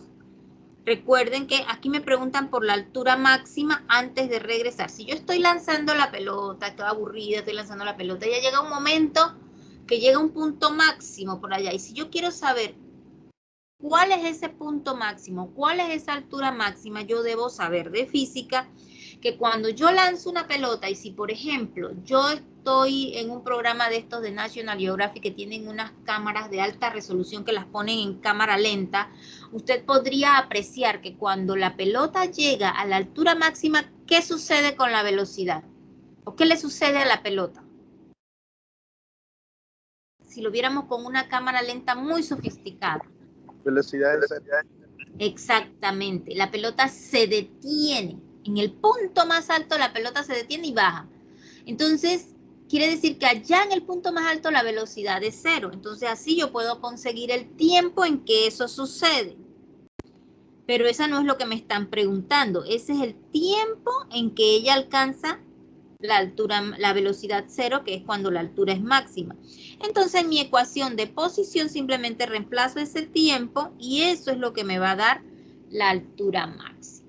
Recuerden que aquí me preguntan por la altura máxima antes de regresar. Si yo estoy lanzando la pelota, estoy aburrida, estoy lanzando la pelota, ya llega un momento que llega un punto máximo por allá. Y si yo quiero saber cuál es ese punto máximo, cuál es esa altura máxima, yo debo saber de física que cuando yo lanzo una pelota y si, por ejemplo, yo estoy en un programa de estos de National Geographic que tienen unas cámaras de alta resolución que las ponen en cámara lenta, usted podría apreciar que cuando la pelota llega a la altura máxima, ¿qué sucede con la velocidad? ¿O qué le sucede a la pelota? Si lo viéramos con una cámara lenta muy sofisticada. Velocidad de cero. Exactamente, la pelota se detiene. En el punto más alto la pelota se detiene y baja. Entonces, quiere decir que allá en el punto más alto la velocidad es 0. Entonces así yo puedo conseguir el tiempo en que eso sucede. Pero esa no es lo que me están preguntando. Ese es el tiempo en que ella alcanza la altura, la velocidad 0, que es cuando la altura es máxima. Entonces en mi ecuación de posición simplemente reemplazo ese tiempo y eso es lo que me va a dar la altura máxima.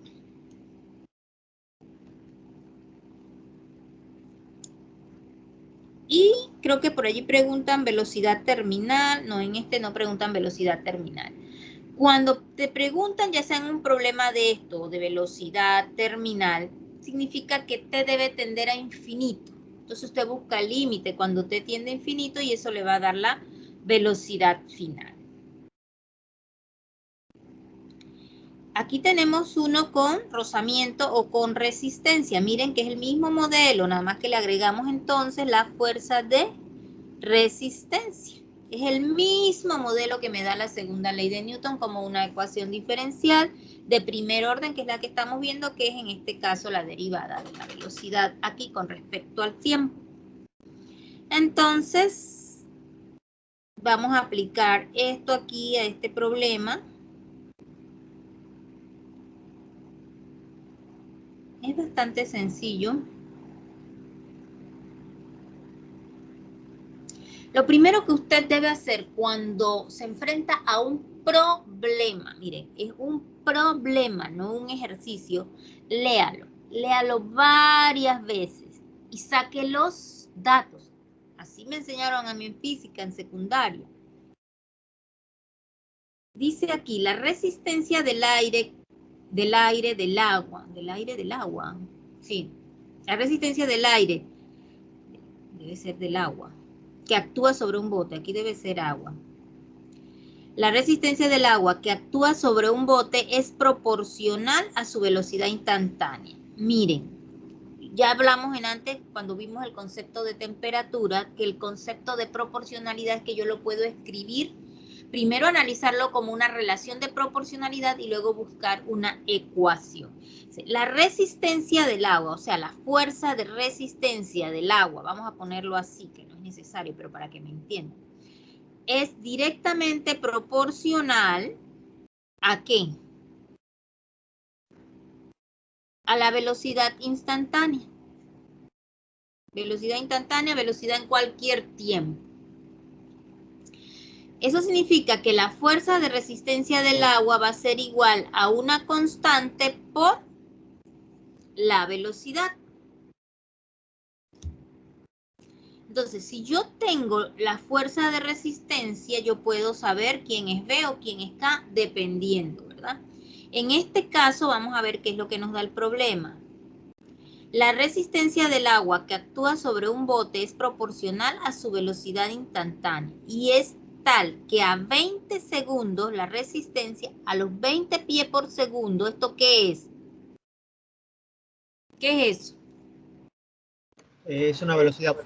Y creo que por allí preguntan velocidad terminal. No, en este no preguntan velocidad terminal. Cuando te preguntan ya sea en un problema de esto, de velocidad terminal, significa que t debe tender a infinito. Entonces usted busca el límite cuando t tiende a infinito y eso le va a dar la velocidad final. Aquí tenemos uno con rozamiento o con resistencia. Miren que es el mismo modelo, nada más que le agregamos entonces la fuerza de resistencia. Es el mismo modelo que me da la segunda ley de Newton como una ecuación diferencial de primer orden, que es la que estamos viendo, que es en este caso la derivada de la velocidad aquí con respecto al tiempo. Entonces, vamos a aplicar esto aquí a este problema. Es bastante sencillo. Lo primero que usted debe hacer cuando se enfrenta a un problema, miren, es un problema, no un ejercicio, léalo. Léalo varias veces y saque los datos. Así me enseñaron a mí en física, en secundaria. Dice aquí, la resistencia del agua. Sí, la resistencia del aire, debe ser del agua, que actúa sobre un bote, aquí debe ser agua. La resistencia del agua que actúa sobre un bote es proporcional a su velocidad instantánea. Miren, ya hablamos antes, cuando vimos el concepto de temperatura, que el concepto de proporcionalidad es que yo lo puedo escribir, primero analizarlo como una relación de proporcionalidad y luego buscar una ecuación. La resistencia del agua, o sea, la fuerza de resistencia del agua, vamos a ponerlo así, que no es necesario, pero para que me entiendan, es directamente proporcional ¿a qué? A la velocidad instantánea. Velocidad instantánea, velocidad en cualquier tiempo. Eso significa que la fuerza de resistencia del agua va a ser igual a una constante por la velocidad. Entonces, si yo tengo la fuerza de resistencia, yo puedo saber quién es B o quién es K, dependiendo, ¿verdad? En este caso, vamos a ver qué es lo que nos da el problema. La resistencia del agua que actúa sobre un bote es proporcional a su velocidad instantánea y es tal que a 20 segundos la resistencia, a los 20 pies por segundo, ¿esto qué es? ¿Qué es eso? Es una velocidad.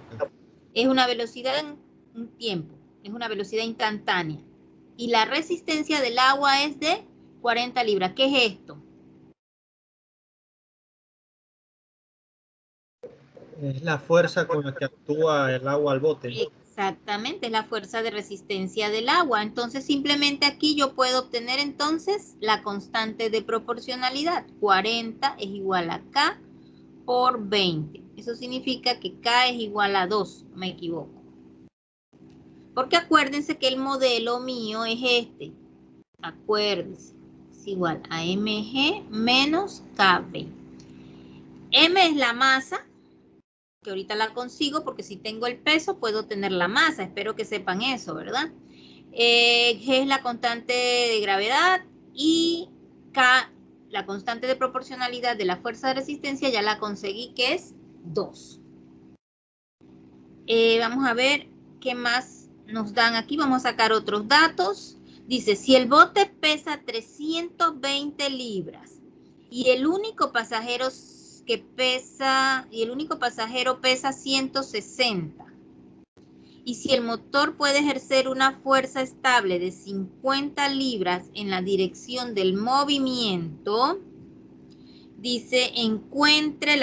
Es una velocidad en un tiempo, es una velocidad instantánea. Y la resistencia del agua es de 40 libras. ¿Qué es esto? Es la fuerza con la que actúa el agua al bote. Exactamente, es la fuerza de resistencia del agua. Entonces, simplemente aquí yo puedo obtener entonces la constante de proporcionalidad. 40 es igual a K por 20. Eso significa que K es igual a 2, me equivoco. Porque acuérdense que el modelo mío es este. Acuérdense, es igual a mg menos kb. M es la masa, que ahorita la consigo porque si tengo el peso puedo tener la masa. Espero que sepan eso, ¿verdad? G es la constante de gravedad y K, la constante de proporcionalidad de la fuerza de resistencia, ya la conseguí, que es 2. Vamos a ver qué más nos dan aquí. Vamos a sacar otros datos. Dice, si el bote pesa 320 libras y el único pasajero pesa 160, y si el motor puede ejercer una fuerza estable de 50 libras en la dirección del movimiento, dice, encuentre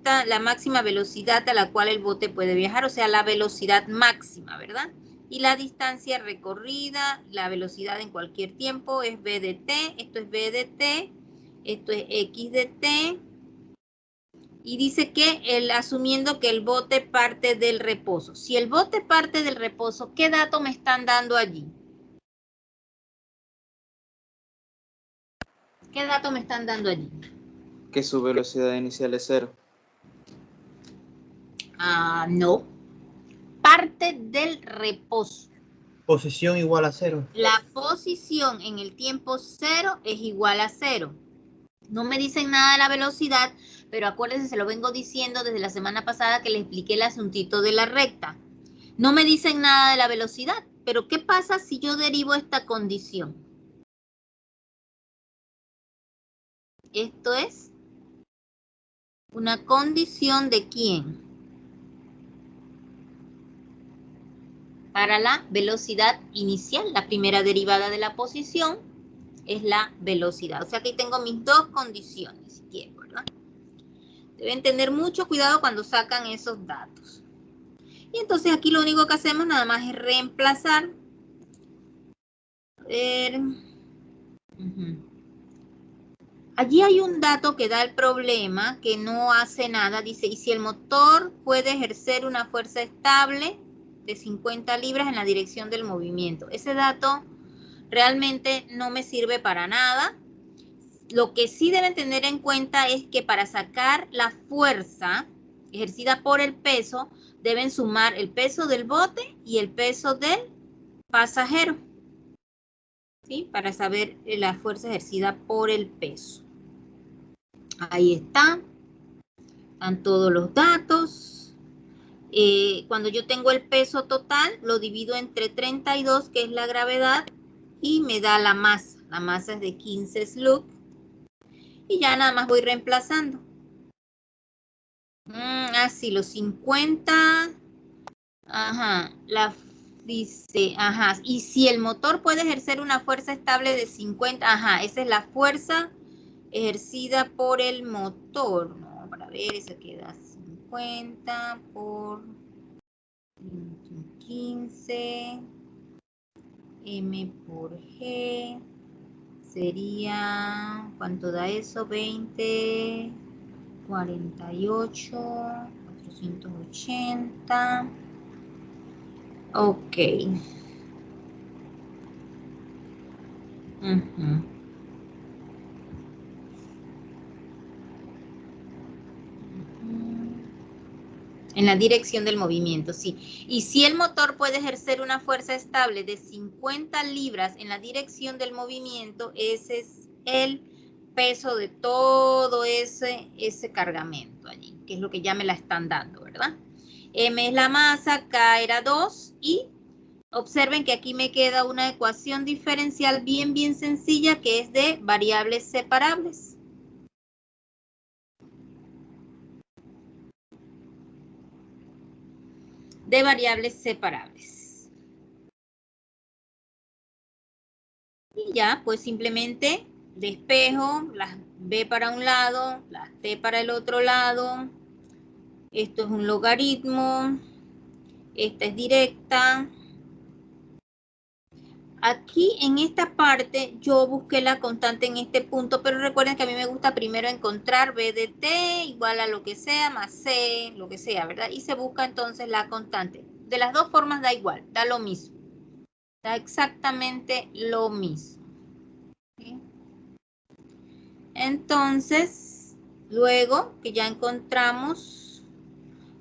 la máxima velocidad a la cual el bote puede viajar, o sea, la velocidad máxima, ¿verdad? Y la distancia recorrida, la velocidad en cualquier tiempo es v de t, esto es v de t, esto es x de t. Y dice que asumiendo que el bote parte del reposo. Si el bote parte del reposo, ¿qué dato me están dando allí? ¿Qué dato me están dando allí? Que su velocidad inicial es 0. No. Parte del reposo. Posición igual a 0. La posición en el tiempo 0 es igual a 0. No me dicen nada de la velocidad, pero acuérdense, se lo vengo diciendo desde la semana pasada que les expliqué el asuntito de la recta. No me dicen nada de la velocidad, pero ¿qué pasa si yo derivo esta condición? Esto es una condición ¿de quién? Para la velocidad inicial, la primera derivada de la posición es la velocidad. O sea que aquí tengo mis dos condiciones, si quiero, ¿verdad? Deben tener mucho cuidado cuando sacan esos datos. Y entonces aquí lo único que hacemos nada más es reemplazar. A ver. Allí hay un dato que da el problema, que no hace nada. Dice, y si el motor puede ejercer una fuerza estable de 50 libras en la dirección del movimiento. Ese dato realmente no me sirve para nada. Lo que sí deben tener en cuenta es que para sacar la fuerza ejercida por el peso, deben sumar el peso del bote y el peso del pasajero, ¿sí? Para saber la fuerza ejercida por el peso. Ahí está. Están todos los datos. Cuando yo tengo el peso total, lo divido entre 32, que es la gravedad, y me da la masa. La masa es de 15 slug. Y ya nada más voy reemplazando. Así, los 50. Ajá, dice, ajá. Y si el motor puede ejercer una fuerza estable de 50, ajá, esa es la fuerza ejercida por el motor. No, para ver, eso queda 50 por 15, M por G. Sería, ¿cuánto da eso? 20, 48, 480. Ok. En la dirección del movimiento, sí. Y si el motor puede ejercer una fuerza estable de 50 libras en la dirección del movimiento, ese es el peso de todo ese cargamento allí, que es lo que ya me la están dando, ¿verdad? M es la masa, K era 2 y observen que aquí me queda una ecuación diferencial bien sencilla que es de variables separables. De variables separables. Y ya, pues simplemente despejo las B para un lado, las T para el otro lado. Esto es un logaritmo. Esta es directa. Aquí en esta parte yo busqué la constante en este punto, pero recuerden que a mí me gusta primero encontrar B de T igual a lo que sea más C, lo que sea, ¿verdad? Y se busca entonces la constante. De las dos formas da igual, da lo mismo. Da exactamente lo mismo. ¿Sí? Entonces, luego que ya encontramos,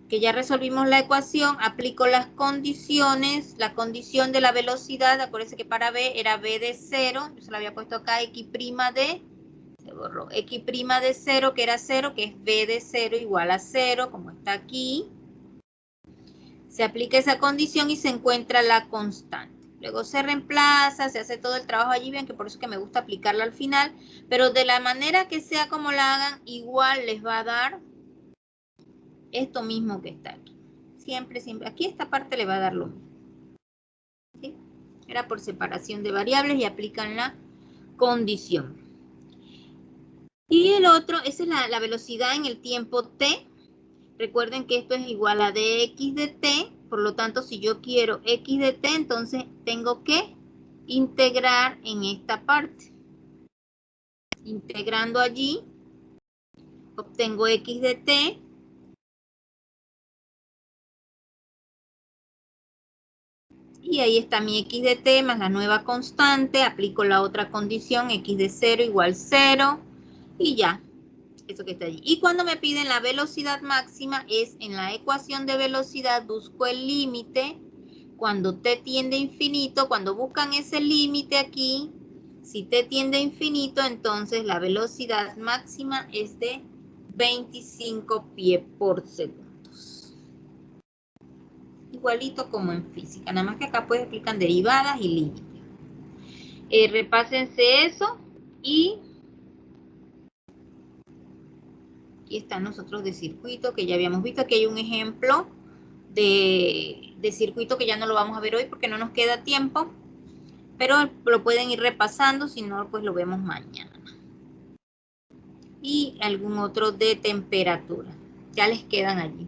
que ya resolvimos la ecuación, aplico las condiciones, la condición de la velocidad, acuérdense que para B era B de 0, yo se lo había puesto acá, X' de, se borró, X' de 0, que era 0, que es B de 0 igual a 0, como está aquí. Se aplica esa condición y se encuentra la constante. Luego se reemplaza, se hace todo el trabajo allí, bien que por eso es que me gusta aplicarla al final, pero de la manera que sea como la hagan, igual les va a dar esto mismo que está aquí. Siempre, aquí esta parte le va a dar lo mismo. ¿Sí? Era por separación de variables y aplican la condición. Y el otro, esa es la velocidad en el tiempo t. Recuerden que esto es igual a dx de t, por lo tanto, si yo quiero x de t, entonces tengo que integrar en esta parte. Integrando allí, obtengo x de t. Y ahí está mi x de t más la nueva constante. Aplico la otra condición, x de 0 igual 0. Y ya, eso que está allí. Y cuando me piden la velocidad máxima, es en la ecuación de velocidad, busco el límite. Cuando t tiende a infinito, cuando buscan ese límite aquí, si t tiende a infinito, entonces la velocidad máxima es de 25 pies por segundo. Igualito como en física, nada más que acá pues explican derivadas y límites. Repásense eso y aquí están nosotros de circuito que ya habíamos visto. Aquí hay un ejemplo de circuito que ya no lo vamos a ver hoy porque no nos queda tiempo, pero lo pueden ir repasando, si no pues lo vemos mañana. Y algún otro de temperatura, ya les quedan allí.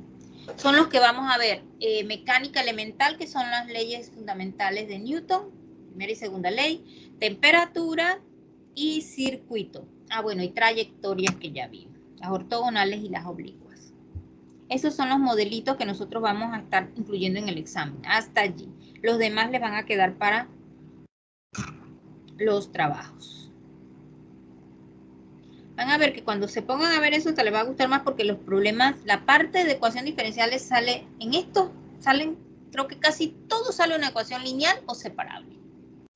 Son los que vamos a ver, mecánica elemental, que son las leyes fundamentales de Newton, primera y segunda ley, temperatura y circuito. Ah, bueno, y trayectorias que ya vimos, las ortogonales y las oblicuas. Esos son los modelitos que nosotros vamos a estar incluyendo en el examen, hasta allí. Los demás les van a quedar para los trabajos. Van a ver que cuando se pongan a ver eso te les va a gustar más porque los problemas, la parte de ecuación diferenciales sale en esto, salen, creo que casi todo sale una ecuación lineal o separable.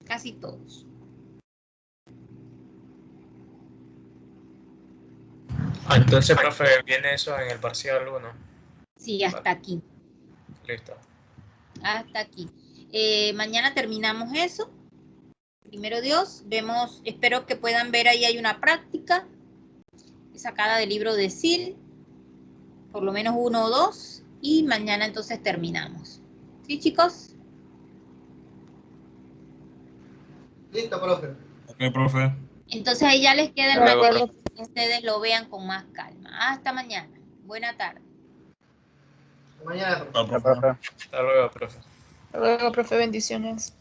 Casi todos. Entonces, profe, viene eso en el parcial 1. Sí, hasta aquí. Listo. Hasta aquí. Mañana terminamos eso. Primero Dios, vemos, espero que puedan ver ahí hay una práctica sacada del libro de Sil, por lo menos 1 o 2, y mañana entonces terminamos. ¿Sí, chicos? Listo, profe. Ok, profe. Entonces ahí ya les queda el Luego, material para que ustedes lo vean con más calma. Hasta mañana. Buena tarde. Mañana, profe. Ya, profe. hasta luego, profe. Hasta luego, profe, bendiciones.